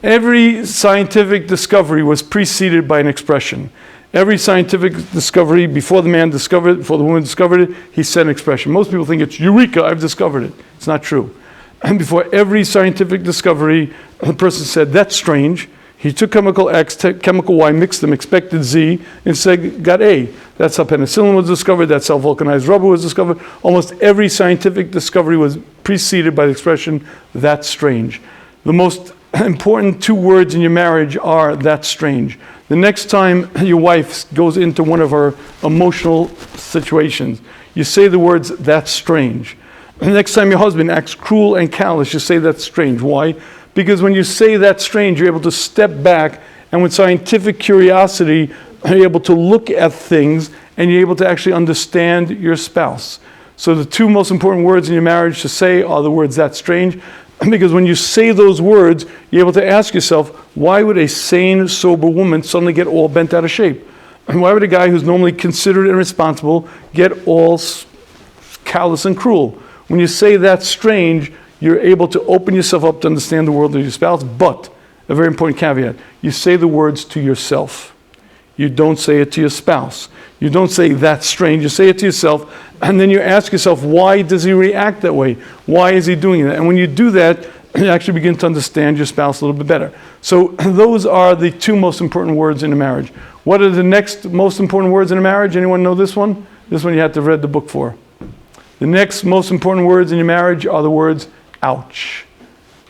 B: Every scientific discovery was preceded by an expression. Every scientific discovery, before the man discovered it, before the woman discovered it, he said an expression. Most people think it's Eureka, I've discovered it. It's not true. And before every scientific discovery, the person said, that's strange. He took chemical X, chemical Y, mixed them, expected Z, and said, got A. That's how penicillin was discovered. That's how vulcanized rubber was discovered. Almost every scientific discovery was preceded by the expression, that's strange. The most important two words in your marriage are, that's strange. The next time your wife goes into one of her emotional situations, you say the words, that's strange. The next time your husband acts cruel and callous, you say, that's strange. Why? Because when you say that's strange, you're able to step back, and with scientific curiosity, you're able to look at things, and you're able to actually understand your spouse. So the two most important words in your marriage to say are the words, that's strange. Because when you say those words, you're able to ask yourself, why would a sane, sober woman suddenly get all bent out of shape? And why would a guy who's normally considerate and responsible get all callous and cruel? When you say that's strange, you're able to open yourself up to understand the world of your spouse. But, a very important caveat, you say the words to yourself. You don't say it to your spouse. You don't say that's strange. You say it to yourself, and then you ask yourself, why does he react that way? Why is he doing that? And when you do that, you actually begin to understand your spouse a little bit better. So those are the two most important words in a marriage. What are the next most important words in a marriage? Anyone know this one? This one you have to read the book for. The next most important words in your marriage are the words, ouch.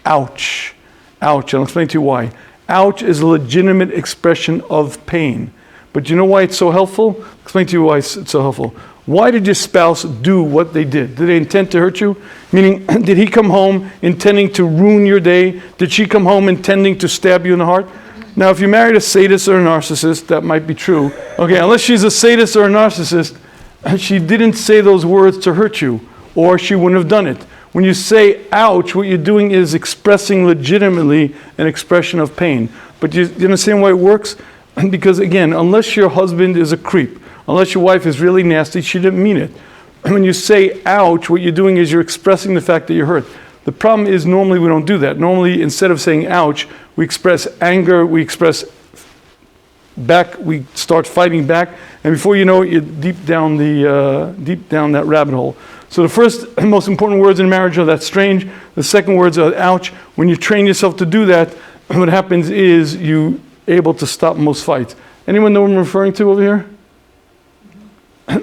B: Ouch. Ouch. I'll explain to you why. Ouch is a legitimate expression of pain. But you know why it's so helpful? I'll explain to you why it's so helpful. Why did your spouse do what they did? Did they intend to hurt you? Meaning, did he come home intending to ruin your day? Did she come home intending to stab you in the heart? Now, if you married a sadist or a narcissist, that might be true. Okay, unless she's a sadist or a narcissist, she didn't say those words to hurt you, or she wouldn't have done it. When you say, ouch, what you're doing is expressing legitimately an expression of pain. But you understand why it works? Because again, unless your husband is a creep, unless your wife is really nasty, she didn't mean it. When you say, ouch, what you're doing is you're expressing the fact that you're hurt. The problem is normally we don't do that. Normally, instead of saying, ouch, we express anger, we express back, we start fighting back, and before you know it, you're deep down that rabbit hole. So the first and most important words in marriage are that's strange. The second words are ouch. When you train yourself to do that, what happens is you're able to stop most fights. Anyone know what I'm referring to over here?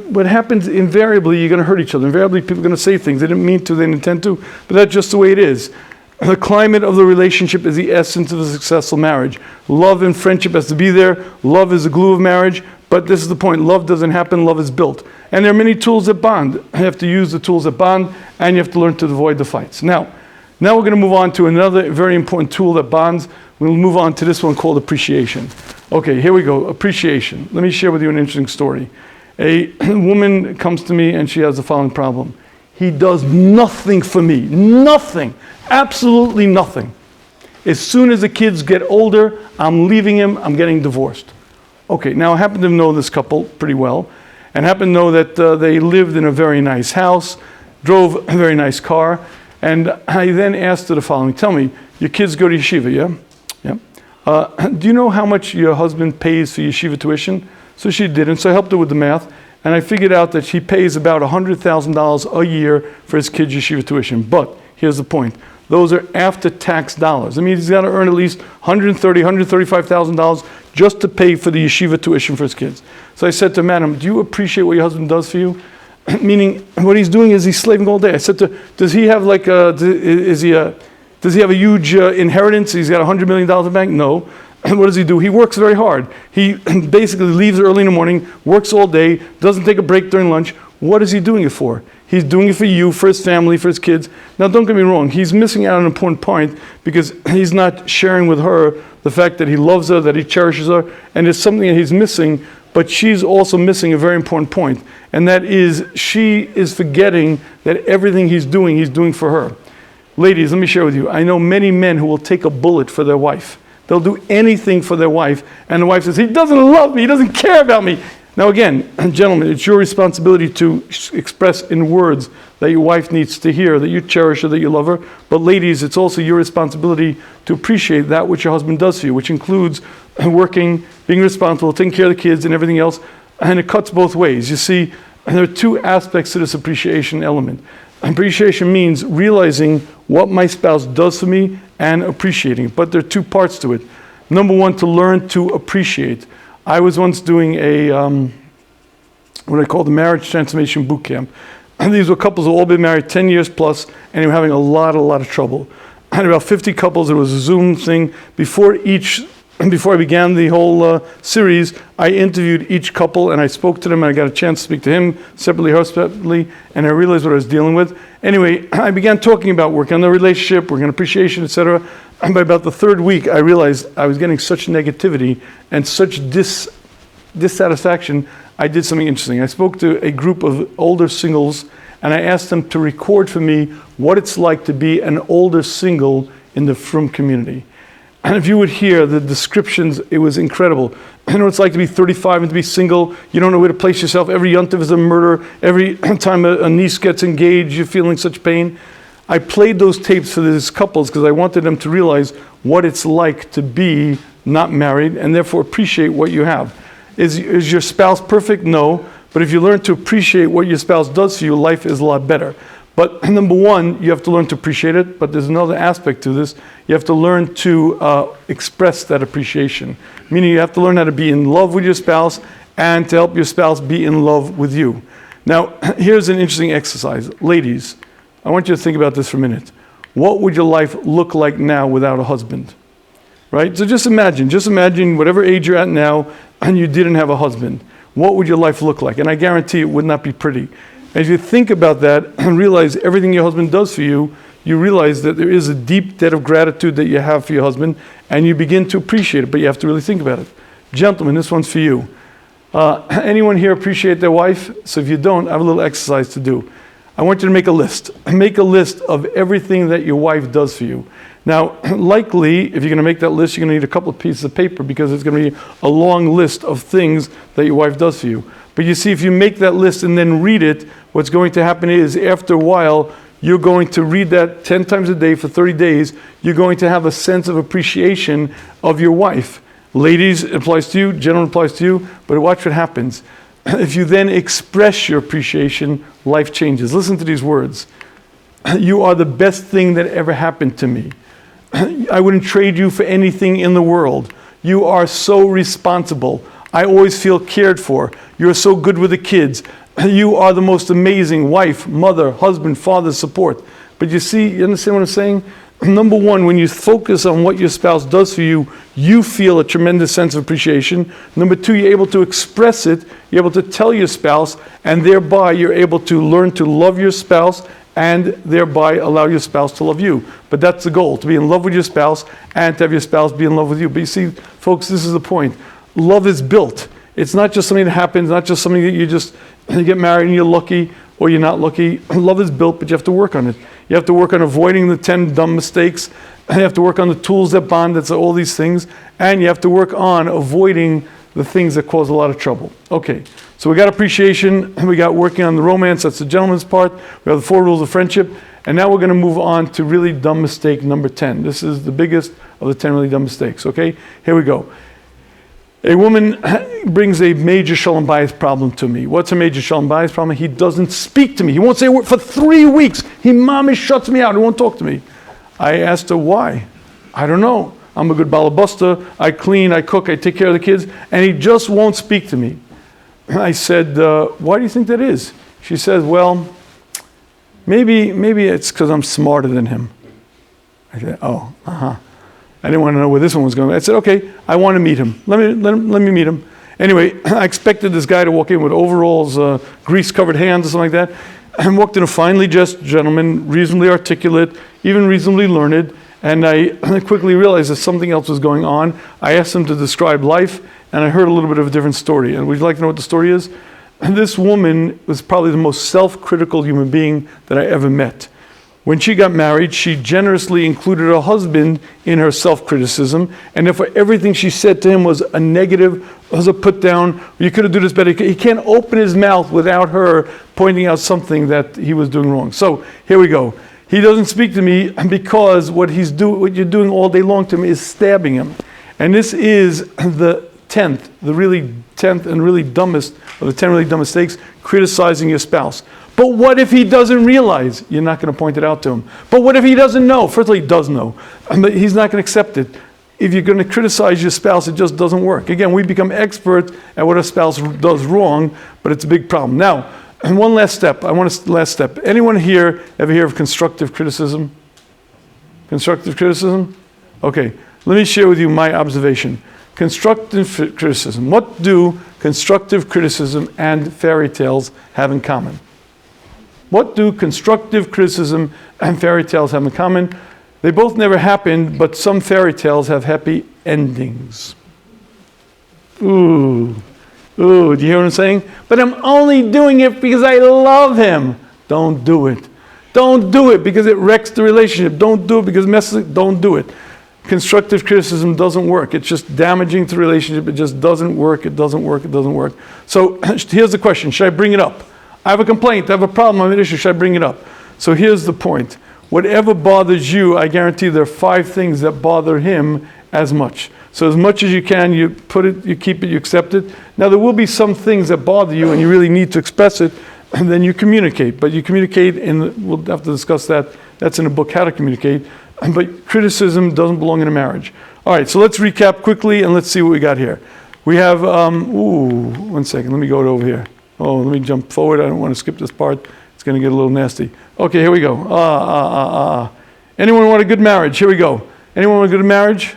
B: What happens invariably, you're going to hurt each other. Invariably, people are going to say things they didn't mean to, they didn't intend to, but that's just the way it is. The climate of the relationship is the essence of a successful marriage. Love and friendship has to be there. Love is the glue of marriage, but this is the point. Love doesn't happen, love is built. And there are many tools that bond. You have to use the tools that bond, and you have to learn to avoid the fights. Now we're going to move on to another very important tool that bonds. We'll move on to this one called appreciation. Okay, here we go, appreciation. Let me share with you an interesting story. A woman comes to me and she has the following problem. He does nothing for me, nothing, absolutely nothing. As soon as the kids get older, I'm leaving him, I'm getting divorced. Okay, now I happen to know this couple pretty well, and happen to know that they lived in a very nice house, drove a very nice car, and I then asked her the following, tell me, your kids go to yeshiva, yeah? Yeah. Do you know how much your husband pays for yeshiva tuition? So she didn't, so I helped her with the math, and I figured out that she pays about $100,000 a year for his kids' yeshiva tuition. But here's the point. Those are after-tax dollars. I mean, he's got to earn at least $130,000, $135,000 just to pay for the yeshiva tuition for his kids. So I said to her, madam, do you appreciate what your husband does for you? Meaning, what he's doing is he's slaving all day. I said to her, does he have like does he have a huge inheritance? He's got $100 million in the bank? No. What does he do? He works very hard. He basically leaves early in the morning, works all day, doesn't take a break during lunch. What is he doing it for? He's doing it for you, for his family, for his kids. Now, don't get me wrong. He's missing out on an important point because he's not sharing with her the fact that he loves her, that he cherishes her, and it's something that he's missing. But she's also missing a very important point, and that is she is forgetting that everything he's doing for her. Ladies, let me share with you. I know many men who will take a bullet for their wife. They'll do anything for their wife, and the wife says, he doesn't love me, he doesn't care about me. Now again, gentlemen, it's your responsibility to express in words that your wife needs to hear, that you cherish her, that you love her. But ladies, it's also your responsibility to appreciate that which your husband does for you, which includes working, being responsible, taking care of the kids and everything else. And it cuts both ways. You see, there are two aspects to this appreciation element. Appreciation means realizing what my spouse does for me and appreciating it. But there are two parts to it. Number one, to learn to appreciate. I was once doing a, what I call the Marriage Transformation Boot Camp. And these were couples who had all been married 10 years plus, and they were having a lot of trouble. I had about 50 couples. It was a Zoom thing. Before I began the whole series, I interviewed each couple, and I spoke to them, and I got a chance to speak to him separately, her separately, and I realized what I was dealing with. Anyway, I began talking about working on the relationship, working on appreciation, etc. And by about the third week, I realized I was getting such negativity and such dissatisfaction. I did something interesting. I spoke to a group of older singles, and I asked them to record for me what it's like to be an older single in the Frum community. And if you would hear the descriptions, it was incredible. I know what it's like to be 35 and to be single. You don't know where to place yourself. Every yontif is a murder. Every time a niece gets engaged, you're feeling such pain. I played those tapes for these couples because I wanted them to realize what it's like to be not married and therefore appreciate what you have. Is your spouse perfect? No. But if you learn to appreciate what your spouse does for you, life is a lot better. But number one, you have to learn to appreciate it. But there's another aspect to this. You have to learn to express that appreciation. Meaning you have to learn how to be in love with your spouse and to help your spouse be in love with you. Now, here's an interesting exercise. Ladies, I want you to think about this for a minute. What would your life look like now without a husband? Right? So just imagine whatever age you're at now and you didn't have a husband. What would your life look like? And I guarantee it would not be pretty. As you think about that and realize everything your husband does for you, you realize that there is a deep debt of gratitude that you have for your husband, and you begin to appreciate it, but you have to really think about it. Gentlemen, this one's for you. Anyone here appreciate their wife? So if you don't, I have a little exercise to do. I want you to make a list. Make a list of everything that your wife does for you. Now, likely, if you're going to make that list, you're going to need a couple of pieces of paper because it's going to be a long list of things that your wife does for you. But you see, if you make that list and then read it, what's going to happen is after a while, you're going to read that 10 times a day for 30 days. You're going to have a sense of appreciation of your wife. Ladies, it applies to you. Gentlemen, it applies to you. But watch what happens. If you then express your appreciation, life changes. Listen to these words. You are the best thing that ever happened to me. I wouldn't trade you for anything in the world. You are so responsible. I always feel cared for. You're so good with the kids. You are the most amazing wife, mother, husband, father, support. But you see, you understand what I'm saying? Number one, when you focus on what your spouse does for you, you feel a tremendous sense of appreciation. Number two, you're able to express it. You're able to tell your spouse, and thereby you're able to learn to love your spouse and thereby allow your spouse to love you. But that's the goal, to be in love with your spouse and to have your spouse be in love with you. But you see, folks, this is the point. Love is built. It's not just something that happens, not just something that you get married and you're lucky or you're not lucky. Love is built, but you have to work on it. You have to work on avoiding the 10 dumb mistakes. You have to work on the tools that bond, that's all these things. And you have to work on avoiding the things that cause a lot of trouble. Okay, so we got appreciation, we got working on the romance, that's the gentleman's part. We have the 4 rules of friendship. And now we're going to move on to really dumb mistake number 10. This is the biggest of the 10 really dumb mistakes, okay? Here we go. A woman brings a major shalom bayis problem to me. What's a major shalom bayis problem? He doesn't speak to me. He won't say a word for 3 weeks. He mamish shuts me out. He won't talk to me. I asked her why. I don't know. I'm a good balabuster. I clean, I cook, I take care of the kids. And he just won't speak to me. I said, why do you think that is? She says, well, maybe it's because I'm smarter than him. I said, oh, I didn't want to know where this one was going. I said, okay, I want to meet him. Let me meet him. Anyway, I expected this guy to walk in with overalls, grease-covered hands or something like that. I walked in a finely dressed gentleman, reasonably articulate, even reasonably learned, and I quickly realized that something else was going on. I asked him to describe life, and I heard a little bit of a different story. And would you like to know what the story is? This woman was probably the most self-critical human being that I ever met. When she got married, she generously included her husband in her self-criticism, and therefore everything she said to him was a negative, was a put down, you could have done this better. He can't open his mouth without her pointing out something that he was doing wrong. So here we go. He doesn't speak to me because what you're doing all day long to me is stabbing him. And this is the 10th and really dumbest of the 10 really dumb mistakes, criticizing your spouse. But what if he doesn't realize? You're not going to point it out to him. But what if he doesn't know? First of all, he does know, but he's not going to accept it. If you're going to criticize your spouse, it just doesn't work. Again, we become experts at what a spouse does wrong, but it's a big problem. Now, and one last step. Last step. Anyone here ever hear of constructive criticism? Constructive criticism? Okay, let me share with you my observation. Constructive criticism. What do constructive criticism and fairy tales have in common? What do constructive criticism and fairy tales have in common? They both never happened, but some fairy tales have happy endings. Ooh, do you hear what I'm saying? But I'm only doing it because I love him. Don't do it. Don't do it because it wrecks the relationship. Don't do it because it messes it. Don't do it. Constructive criticism doesn't work. It's just damaging to the relationship. It just doesn't work. It doesn't work. It doesn't work. So here's the question. Should I bring it up? I have a complaint. I have a problem. I have an issue. Should I bring it up? So here's the point. Whatever bothers you, I guarantee there are 5 things that bother him as much. So as much as you can, you put it, you keep it, you accept it. Now there will be some things that bother you and you really need to express it, and then you communicate. But you communicate, we'll have to discuss that. That's in a book, How to Communicate. But criticism doesn't belong in a marriage. All right, so let's recap quickly and let's see what we got here. We have, one second, let me go over here. Oh, let me jump forward. I don't want to skip this part. It's going to get a little nasty. Okay, here we go. Anyone want a good marriage? Here we go. Anyone want a good marriage?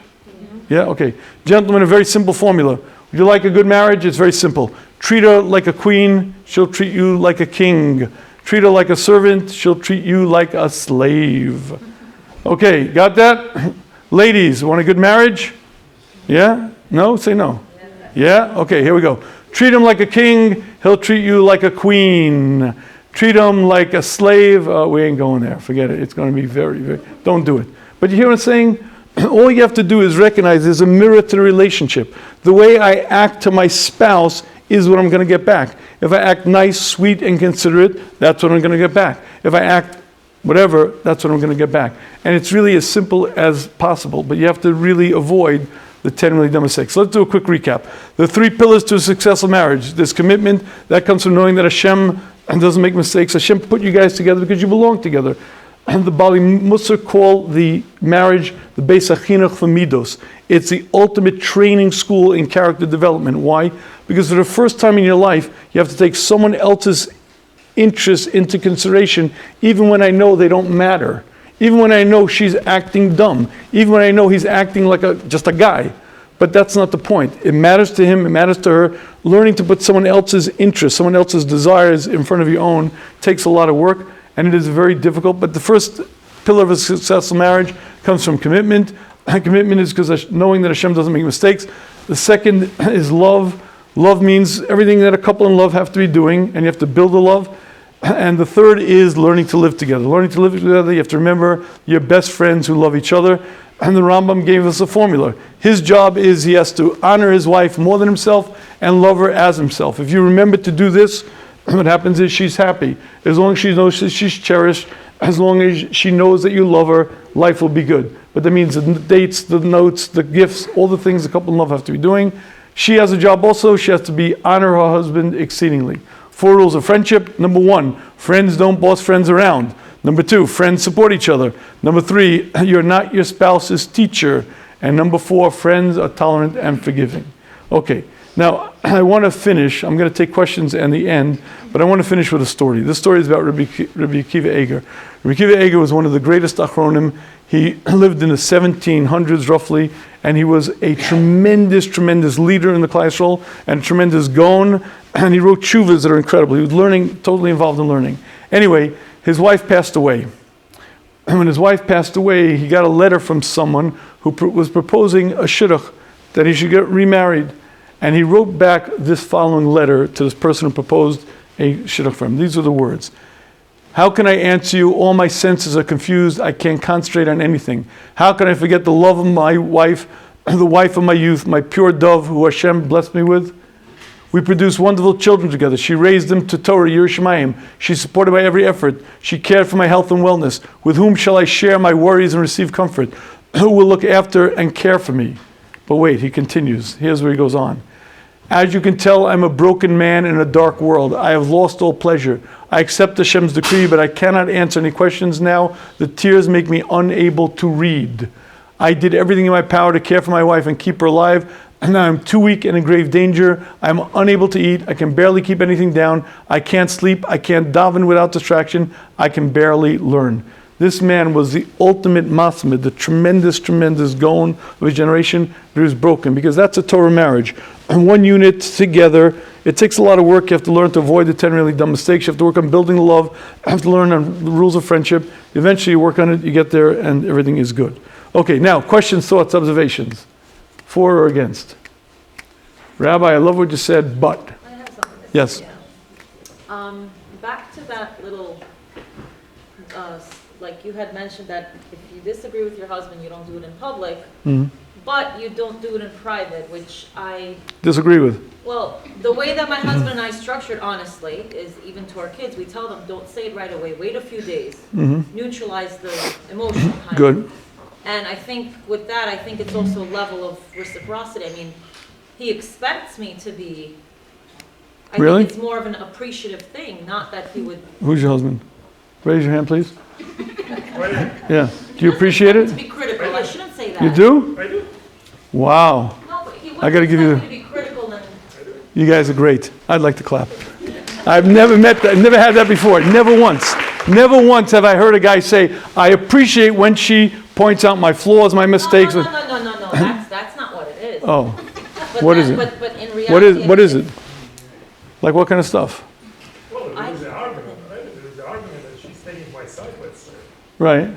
B: Yeah, okay. Gentlemen, a very simple formula. Would you like a good marriage? It's very simple. Treat her like a queen, she'll treat you like a king. Treat her like a servant, she'll treat you like a slave. Okay, got that? Ladies, want a good marriage? Yeah? No? Say no. Yeah? Okay, here we go. Treat him like a king, he'll treat you like a queen. Treat him like a slave. We ain't going there. Forget it. It's going to be very, don't do it. But you hear what I'm saying? All you have to do is recognize there's a mirror to the relationship. The way I act to my spouse is what I'm going to get back. If I act nice, sweet, and considerate, that's what I'm going to get back. If I act whatever, that's what I'm going to get back. And it's really as simple as possible, but you have to really avoid the 10 really dumb mistakes. So let's do a quick recap. The 3 pillars to a successful marriage. There's commitment. That comes from knowing that Hashem doesn't make mistakes. Hashem put you guys together because you belong together. And the Bali Musar call the marriage the Beis HaChinuch Famidos. It's the ultimate training school in character development. Why? Because for the first time in your life, you have to take someone else's interests into consideration, even when I know they don't matter. Even when I know she's acting dumb. Even when I know he's acting like just a guy. But that's not the point. It matters to him, it matters to her. Learning to put someone else's interests, someone else's desires in front of your own takes a lot of work, and it is very difficult. But the first pillar of a successful marriage comes from commitment. Commitment is because knowing that Hashem doesn't make mistakes. The second is love. Love means everything that a couple in love have to be doing, and you have to build the love. And the third is learning to live together. Learning to live together, you have to remember you're best friends who love each other. And the Rambam gave us a formula. His job is he has to honor his wife more than himself and love her as himself. If you remember to do this, what happens is she's happy. As long as she knows that she's cherished, as long as she knows that you love her, life will be good. But that means the dates, the notes, the gifts, all the things a couple in love have to be doing. She has a job also. She has to honor her husband exceedingly. 4 rules of friendship. Number 1, friends don't boss friends around. Number 2, friends support each other. Number 3, you're not your spouse's teacher. And number 4, friends are tolerant and forgiving. Okay, Now, I want to finish. I'm going to take questions at the end, but I want to finish with a story. This story is about Rabbi Akiva Eger. Rabbi Akiva Eger was one of the greatest Achronim. He lived in the 1700s roughly, and he was a tremendous, tremendous leader in the Klal Yisrael and a tremendous Gaon, and he wrote tshuvas that are incredible. He was learning, totally involved in learning. Anyway, his wife passed away. And when his wife passed away, he got a letter from someone who was proposing a shidduch, that he should get remarried. And he wrote back this following letter to this person who proposed a shidduch for him. These are the words. How can I answer you? All my senses are confused. I can't concentrate on anything. How can I forget the love of my wife, the wife of my youth, my pure dove who Hashem blessed me with? We produced wonderful children together. She raised them to Torah, Yerushalayim. She supported my every effort. She cared for my health and wellness. With whom shall I share my worries and receive comfort? Who will look after and care for me? But wait, he continues. Here's where he goes on. As you can tell, I'm a broken man in a dark world. I have lost all pleasure. I accept Hashem's decree, but I cannot answer any questions now. The tears make me unable to read. I did everything in my power to care for my wife and keep her alive, and now I'm too weak and in grave danger. I'm unable to eat. I can barely keep anything down. I can't sleep. I can't daven without distraction. I can barely learn. This man was the ultimate masmid, the tremendous, tremendous Gaon of his generation, but he was broken because that's a Torah marriage. And one unit together, it takes a lot of work. You have to learn to avoid the 10 really dumb mistakes. You have to work on building the love. You have to learn on the rules of friendship. Eventually you work on it, you get there, and everything is good. Okay, now, questions, thoughts, observations. For or against? Rabbi, I love what you said, but.
C: I have something to say,
B: Yes.
C: yeah. Back to that little, like you had mentioned that if you disagree with your husband, you don't do it in public, but you don't do it in private, which I
B: Disagree with.
C: Well, the way that my husband and I structured, honestly, is even to our kids, we tell them, don't say it right away. Wait a few days. Neutralize the emotion kind
B: Good.
C: of. And I think with that, I think it's also a level of reciprocity. I mean, he expects me to be, I
B: Really?
C: think it's more of an appreciative thing, not that he would.
B: Who's your husband? Raise your hand, please. Yeah. Do you appreciate
C: To
B: it?
C: be critical, I shouldn't say that.
B: You do?
D: I do.
B: Wow.
C: No, but he
B: I gotta
C: wouldn't
B: give you
C: expect me to be critical and.
B: You guys are great. I'd like to clap. I've never met that, never had that before. Never once. Never once have I heard a guy say, I appreciate when she points out my flaws, my mistakes.
C: No. That's not what it is.
B: Oh,
C: But
B: what
C: that-
B: is it?
C: But in reality.
B: what is it? Like what kind of stuff?
D: Well, there was an argument, right? There was an argument that she's taking my side, let's say,
B: Right.
D: right?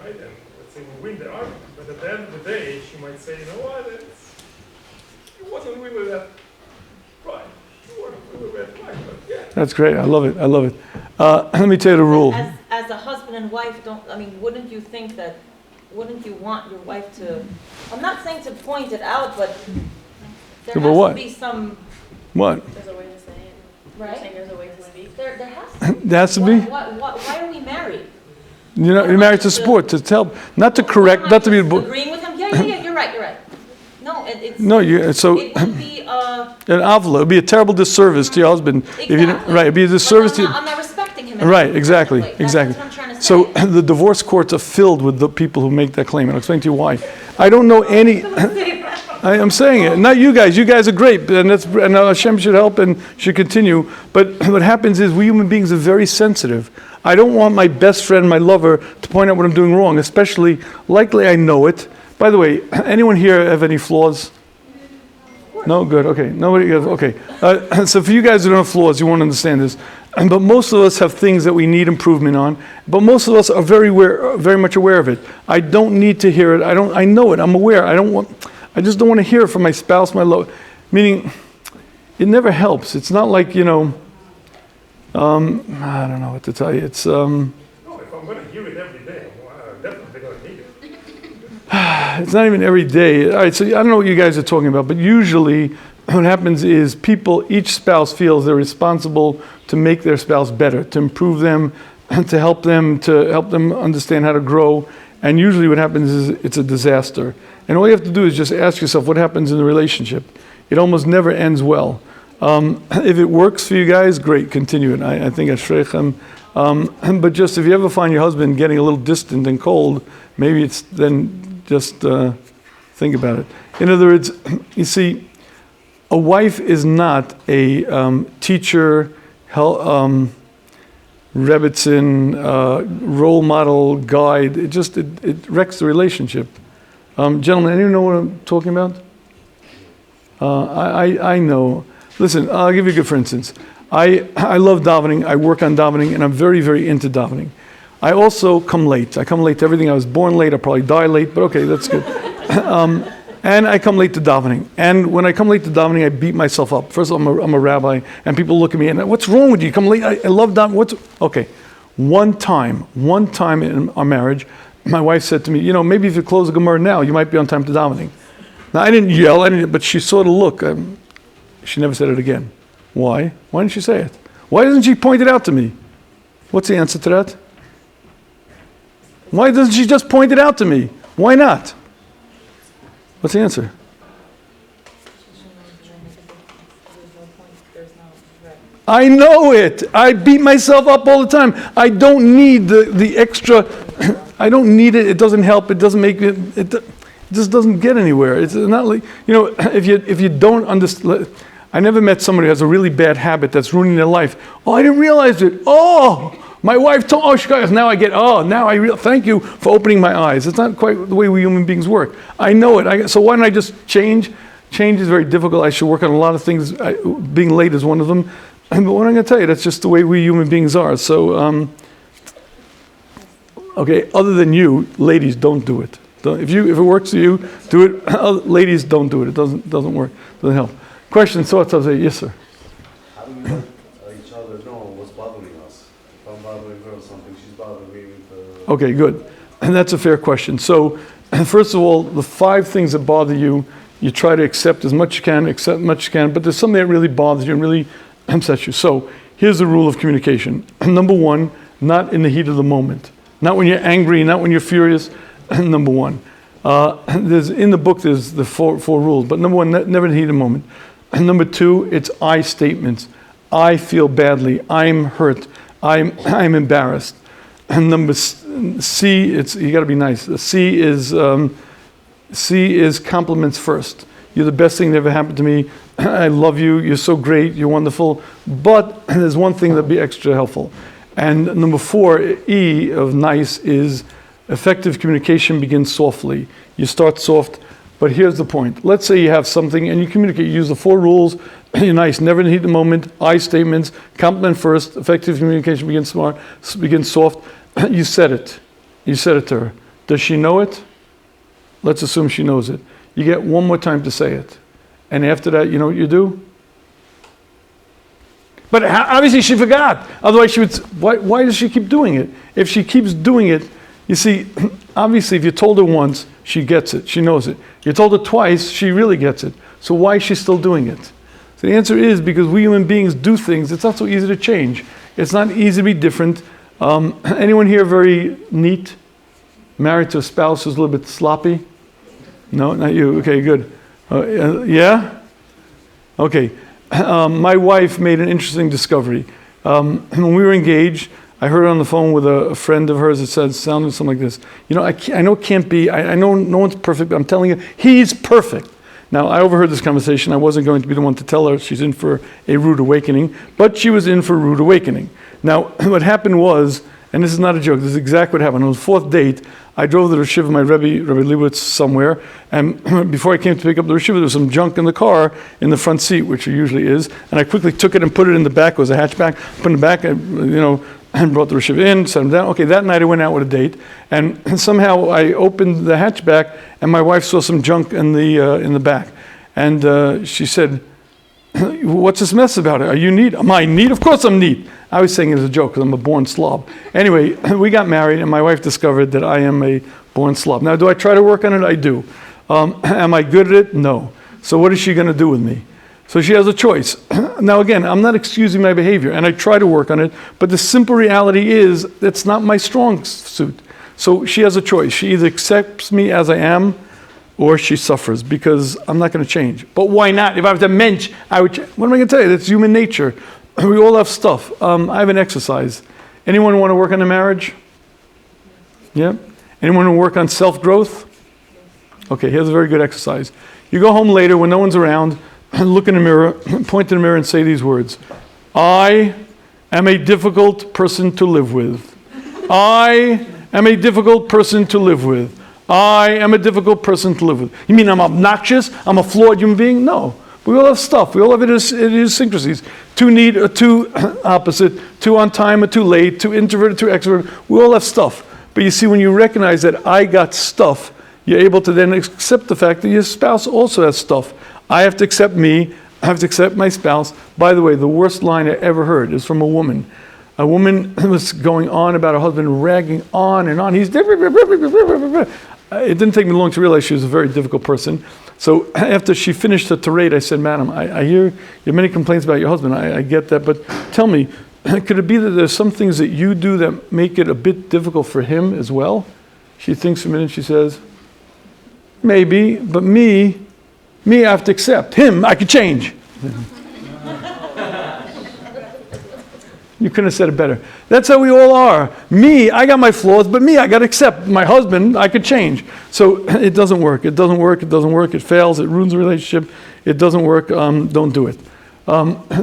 D: And let's say we win the argument, but at the end of the day, she might say, you know what, it wasn't really that right. It wasn't really that right, but yeah.
B: That's great. I love it. I love it. Let me tell you the rule.
C: As a husband and wife, wouldn't you think that, wouldn't you want your wife to, I'm not saying to point it out, but there
B: Yeah, but
C: has
B: what?
C: to be some,
B: What?
E: There's a way to say it.
C: right?
E: You're saying there's a way to speak.
C: There has to be.
B: There has to be?
C: Why are we married?
B: You're married to support, to help, not to correct, not to be.
C: Agreeing with him? Yeah, you're right. No, it's.
B: No, so
C: It would be,
B: an avla. It would be a terrible disservice to your husband. If you,
C: Exactly.
B: right, it'd be a disservice to.
C: I'm not respecting him. in
B: Right,
C: that
B: exactly,
C: way.
B: exactly.
C: That's what I'm trying to say.
B: So the divorce courts are filled with the people who make that claim, and I'll explain to you why. I don't know any. I'm saying it. Not you guys. You guys are great, and Hashem should help and should continue. But what happens is we human beings are very sensitive. I don't want my best friend, my lover, to point out what I'm doing wrong, especially likely I know it. By the way, anyone here have any flaws? No, good. Okay, nobody. Okay. So for you guys who don't have flaws, you won't understand this. But most of us have things that we need improvement on. But most of us are very much aware of it. I don't need to hear it. I know it. I'm aware. I just don't want to hear it from my spouse, my love. Meaning, it never helps. It's not like, I don't know what to tell you. It's,
D: No, if I'm going to hear it every day, I'm definitely going to need it.
B: it's not even every day. All right, so I don't know what you guys are talking about, but usually what happens is each spouse feels they're responsible to make their spouse better, to improve them, to help them understand how to grow. And usually what happens is it's a disaster. And all you have to do is just ask yourself what happens in the relationship. It almost never ends well. If it works for you guys, great, continue it. I think ashreichem. But just if you ever find your husband getting a little distant and cold, maybe it's then just think about it. In other words, you see, A wife is not a teacher, Rebbitzin, role model, guide. It wrecks the relationship. Gentlemen, anyone know what I'm talking about? I know. Listen, I'll give you a good for instance. I love davening. I work on davening, and I'm very, very into davening. I also come late. I come late to everything. I was born late. I'll probably die late, but okay, that's good. And I come late to davening. And when I come late to davening, I beat myself up. First of all, I'm a rabbi, and people look at me and, what's wrong with you? You come late? I love davening. Okay. One time in our marriage, my wife said to me, maybe if you close the Gemara now, you might be on time to davening. Now, I didn't yell, but she saw the look. She never said it again. Why? Why didn't she say it? Why doesn't she point it out to me? What's the answer to that? Why doesn't she just point it out to me? Why not? What's the answer? I know it. I beat myself up all the time. I don't need the extra. I don't need it. It doesn't help. It doesn't make it. It just doesn't get anywhere. It's not like, if you don't understand. I never met somebody who has a really bad habit that's ruining their life. Oh, I didn't realize it. Oh, my wife told, now I get, thank you for opening my eyes. It's not quite the way we human beings work. I know it. So why don't I just change? Change is very difficult. I should work on a lot of things. Being late is one of them. But what I'm going to tell you, that's just the way we human beings are. So, okay, other than you, ladies, don't do it. If it works for you, do it. Ladies, don't do it. It doesn't work. Doesn't help. Questions, thoughts? I'll say, yes, sir.
F: How do we let each other know what's bothering us? If I'm bothering her or something, she's bothering me with
B: Okay, good. And that's a fair question. So, first of all, the 5 things that bother you, you try to accept as much as you can, but there's something that really bothers you and really upsets you. So, here's the rule of communication. Number 1, not in the heat of the moment. Not when you're angry, not when you're furious. Number 1. In the book, there's the four rules, but number 1, never in the heat of the moment. And number 2, it's I statements. I feel badly. I'm hurt. I'm embarrassed. And number C, you got to be nice. C is compliments first. You're the best thing that ever happened to me. I love you. You're so great. You're wonderful. But there's one thing that'd be extra helpful. And number 4, E of nice, is effective communication begins softly. You start soft. But here's the point. Let's say you have something and you communicate. You use the 4 rules. You're nice. Never in the heat of the moment. I statements. Compliment first. Effective communication begins soft. You said it. You said it to her. Does she know it? Let's assume she knows it. You get one more time to say it. And after that, you know what you do? But obviously she forgot. Otherwise she would, why does she keep doing it? If she keeps doing it, you see, obviously if you told her once, she gets it, she knows it. You told her twice, she really gets it. So why is she still doing it? So the answer is because we human beings do things, it's not so easy to change. It's not easy to be different. Anyone here very neat? Married to a spouse who's a little bit sloppy? No, not you. Okay, good. Yeah? Okay. My wife made an interesting discovery. When we were engaged, I heard her on the phone with a friend of hers that sounded something like this. You know, I know it can't be, I know no one's perfect, but I'm telling you, he's perfect. Now, I overheard this conversation. I wasn't going to be the one to tell her she's in for a rude awakening, but she was in for a rude awakening. Now, what happened was, and this is not a joke, this is exactly what happened. On the 4th date, I drove to the Rishiva, my Rabbi Leibowitz somewhere, and before I came to pick up the Rishiva, there was some junk in the car in the front seat, which there usually is, and I quickly took it and put it in the back. It was a hatchback. Put it in the back, and brought the Rishiva in, set him down. Okay, that night I went out with a date, and somehow I opened the hatchback, and my wife saw some junk in the back, and she said, "What's this mess about it? Are you neat?" "Am I neat? Of course I'm neat." I was saying it as a joke because I'm a born slob. Anyway, we got married, and my wife discovered that I am a born slob. Now, do I try to work on it? I do. Am I good at it? No. So what is she going to do with me? So she has a choice. Now, again, I'm not excusing my behavior, and I try to work on it, but the simple reality is it's not my strong suit. So she has a choice. She either accepts me as I am, or she suffers, because I'm not going to change. But why not? If I was a mensch, I would what am I going to tell you? That's human nature. We all have stuff. I have an exercise. Anyone want to work on a marriage? Yeah? Anyone want to work on self-growth? Okay, here's a very good exercise. You go home later when no one's around, look in the mirror, point in the mirror and say these words. I am a difficult person to live with. I am a difficult person to live with. I am a difficult person to live with. You mean I'm obnoxious? I'm a flawed human being? No. We all have stuff. We all have idiosyncrasies. Too neat or too opposite, too on time or too late, too introverted, too extroverted. We all have stuff. But you see, when you recognize that I got stuff, you're able to then accept the fact that your spouse also has stuff. I have to accept me. I have to accept my spouse. By the way, the worst line I ever heard is from a woman. A woman was going on about her husband, ragging on and on. He's different. It didn't take me long to realize she was a very difficult person. So after she finished her tirade, I said, Madam, I hear you have many complaints about your husband. I get that, but tell me, could it be that there's some things that you do that make it a bit difficult for him as well? She thinks for a minute and she says, maybe, but me, I have to accept. Him, I could change. You couldn't have said it better. That's how we all are. Me, I got my flaws, but me, I got to accept. My husband, I could change. So it doesn't work. It doesn't work. It doesn't work. It fails. It ruins the relationship. It doesn't work. Don't do it.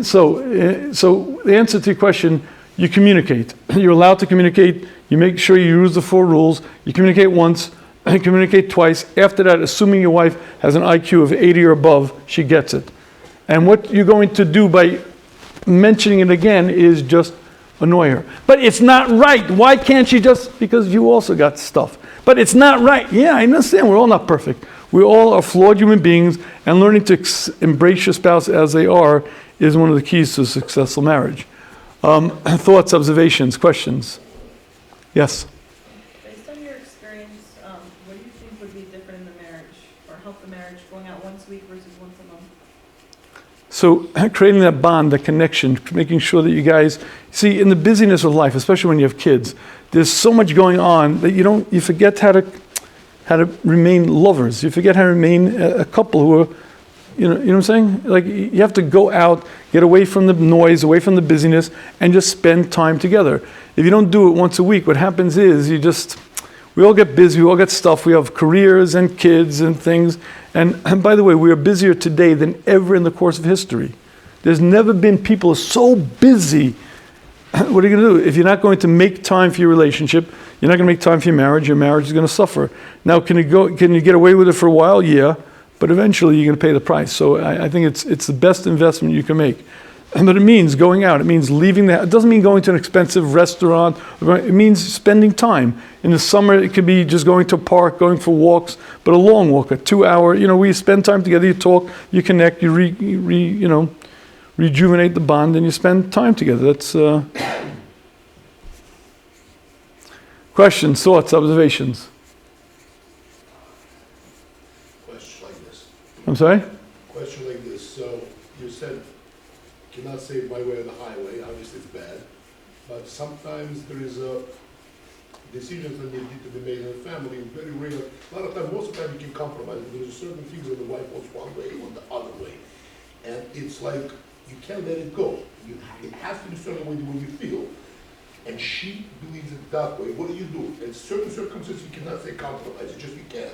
B: So the answer to your question, you communicate. You're allowed to communicate. You make sure you use the 4 rules. You communicate once. You communicate twice. After that, assuming your wife has an IQ of 80 or above, she gets it. And what you're going to do by mentioning it again is just annoy her. But it's not right. Why can't she just? Because you also got stuff. But it's not right. Yeah, I understand. We're all not perfect. We all are flawed human beings, and learning to embrace your spouse as they are is one of the keys to a successful marriage. Thoughts, observations, questions? Yes?
E: Based on your experience, what do you think would be different in the marriage or help the marriage going out once a week versus once a month?
B: So creating that bond, that connection, making sure that you guys, see, in the busyness of life, especially when you have kids, there's so much going on that you forget how to remain lovers. You forget how to remain a couple who are, you know what I'm saying? Like, you have to go out, get away from the noise, away from the busyness, and just spend time together. If you don't do it once a week, what happens is we all get busy, we all get stuff, we have careers and kids and things. And by the way, we are busier today than ever in the course of history. There's never been people so busy. What are you going to do? If you're not going to make time for your relationship, you're not going to make time for your marriage is going to suffer. Now, can you get away with it for a while? Yeah, but eventually you're going to pay the price. So I think it's the best investment you can make. But it means going out. It means leaving it doesn't mean going to an expensive restaurant. It means spending time. In the summer, it could be just going to a park, going for walks, but a long walk, a 2-hour. We spend time together. You talk, you connect, you rejuvenate the bond, and you spend time together. That's questions, thoughts, observations.
G: Question like this.
B: I'm sorry?
G: Question like this. So you said cannot say my way or the highway. Obviously, it's bad. But sometimes there is decisions that need to be made in the family. Very rare. A lot of times, most of the time, you can compromise. There's certain things that the wife wants one way or the other way, and it's like you can't let it go. It has to be certain way the way you feel. And she believes it that way. What do you do? In certain circumstances, you cannot say compromise. It's just you can't.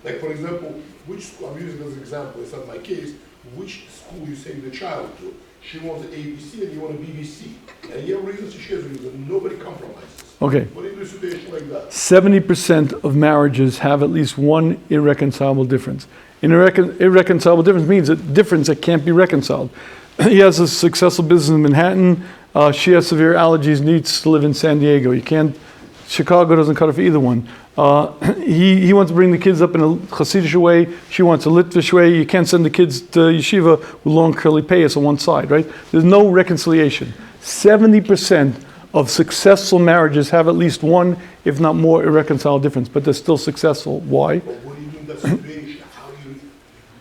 G: Like, for example, which school, I'm using as an example, it's not my case, which school you send the child to. She wants an ABC and you want a BBC. And you have reasons, she has reasons, nobody compromises.
B: Okay.
G: What do you do in a situation like that?
B: 70% of marriages have at least one irreconcilable difference. An irreconcilable difference means a difference that can't be reconciled. He has a successful business in Manhattan. She has severe allergies, needs to live in San Diego. Chicago doesn't cut it for either one. He wants to bring the kids up in a Hasidic way. She wants a Litvish way. You can't send the kids to yeshiva with long curly payas on one side, right? There's no reconciliation. 70% of successful marriages have at least one, if not more, irreconcilable difference, but they're still successful. Why?
G: But what do you do in that situation? How do you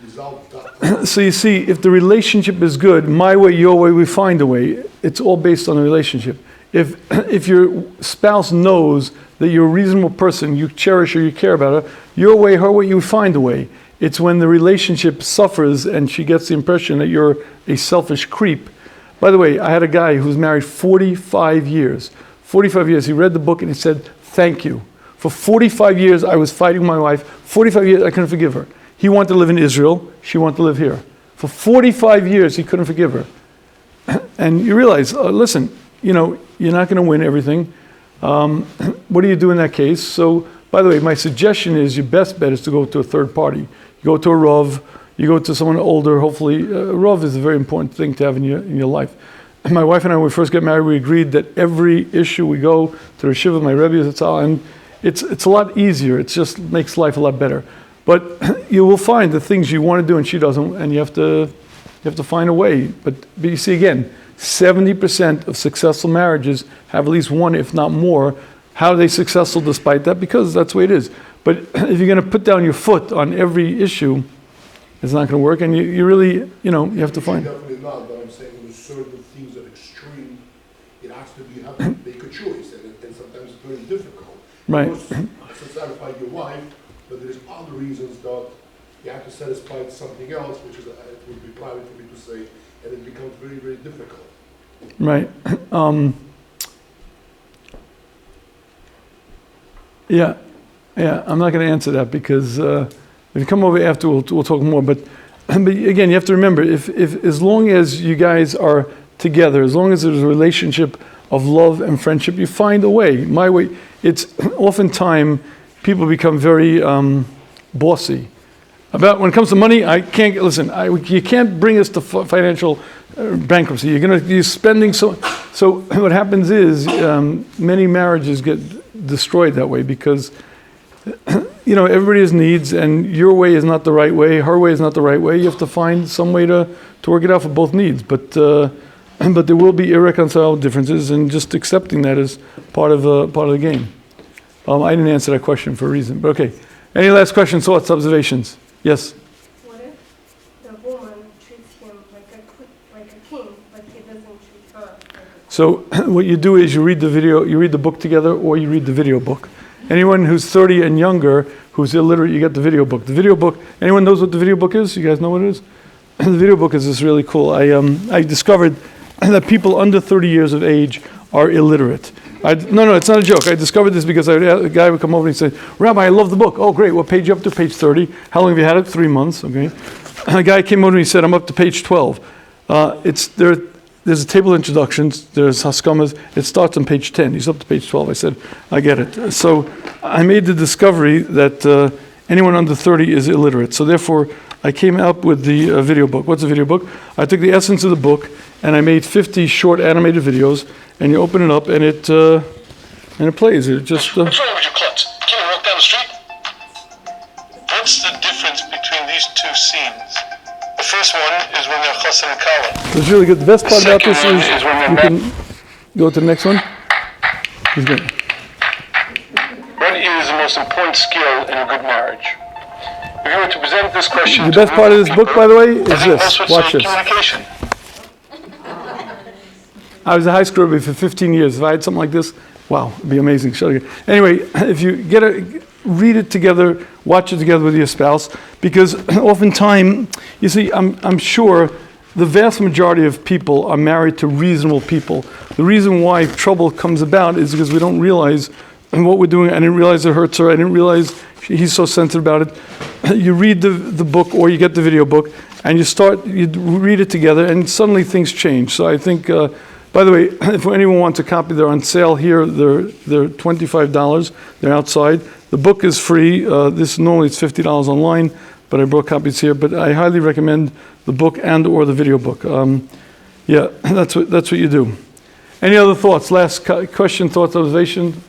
G: resolve that?
B: So you see, if the relationship is good, my way, your way, we find a way. It's all based on the relationship. If your spouse knows that you're a reasonable person, you cherish her, you care about her, your way, her way, you find a way. It's when the relationship suffers and she gets the impression that you're a selfish creep. By the way, I had a guy who was married 45 years. 45 years, he read the book and he said, thank you. For 45 years, I was fighting my wife. 45 years, I couldn't forgive her. He wanted to live in Israel, she wanted to live here. For 45 years, he couldn't forgive her. And you realize, listen, you know, you're not going to win everything. What do you do in that case? So, by the way, my suggestion is your best bet is to go to a third party. You go to a Rav, you go to someone older, hopefully. Rav is a very important thing to have in your life. And my wife and I, when we first got married, we agreed that every issue we go to the Shiva, my Rebbe, and it's a lot easier. It just makes life a lot better. But you will find the things you want to do and she doesn't, and you have to find a way. But you see, again, 70% of successful marriages have at least one, if not more. How are they successful despite that? Because that's the way it is. But if you're going to put down your foot on every issue, it's not going to work. And you really, you know, you have to find.
G: Definitely not, but I'm saying when certain things are extreme, it has to be, you have to make a choice, and sometimes it's very difficult.
B: Right.
G: To satisfy your wife, but there's other reasons that you have to satisfy something else, which is, it would be private for me to say, and it becomes very, very difficult.
B: Right. Yeah, I'm not going to answer that because if you come over after, we'll talk more. But again, you have to remember, if as long as you guys are together, as long as there's a relationship of love and friendship, you find a way. My way, it's oftentimes people become very bossy. When it comes to money, I can't, listen, you can't bring us to financial bankruptcy. You're spending so what happens is many marriages get destroyed that way because you know, everybody has needs and your way is not the right way, her way is not the right way. You have to find some way to work it out for both needs. But there will be irreconcilable differences, and just accepting that is part of the game. I didn't answer that question for a reason, but okay. Any last questions, thoughts, observations? Yes?
H: What if the woman treats him like a king, but he doesn't treat her like a queen?
B: So what you do is you read the book together, or you read the video book. Anyone who's 30 and younger, who's illiterate, you get the video book. The video book, anyone knows what the video book is? You guys know what it is? The video book is just really cool. I discovered that people under 30 years of age are illiterate. No, it's not a joke. I discovered this because a guy would come over and he'd say, Rabbi, I love the book. Oh, great. What page are you up to? Page 30. How long have you had it? 3 months. Okay. A guy came over and he said, I'm up to page 12. There's a table of introductions. There's Haskamas. It starts on page 10. He's up to page 12. I said, I get it. So I made the discovery that anyone under 30 is illiterate. So therefore, I came up with the video book. What's a video book? I took the essence of the book and I made 50 short animated videos. And you open it up, and it plays. It just.
I: What's wrong with your klutz? Can you walk down the street? What's the difference between these two scenes? The first one is when they're chassan and kala.
B: It's really good. The best part about this is you can go to the next one. It's good.
I: What is the most important skill in a good marriage? If you were to present this question,
B: the best part of this book, by the way, is this. Watch this.
I: Communication.
B: I was a high school Rebbe for 15 years. If I had something like this, wow, it'd be amazing. Anyway, if you read it together, watch it together with your spouse, because oftentimes, you see, I'm sure the vast majority of people are married to reasonable people. The reason why trouble comes about is because we don't realize what we're doing. I didn't realize it hurts her. I didn't realize he's so sensitive about it. You read the book, or you get the video book, and you read it together, and suddenly things change. So I think. By the way, if anyone wants a copy, they're on sale here. They're $25. They're outside. The book is free. Normally it's $50 online, but I brought copies here. But I highly recommend the book and/or the video book. Yeah, that's what you do. Any other thoughts? Last question, thoughts, observation?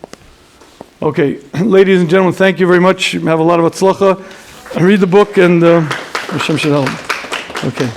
B: Okay, ladies and gentlemen, thank you very much. Have a lot of atzlacha. Read the book and Hashem Shalom. Okay.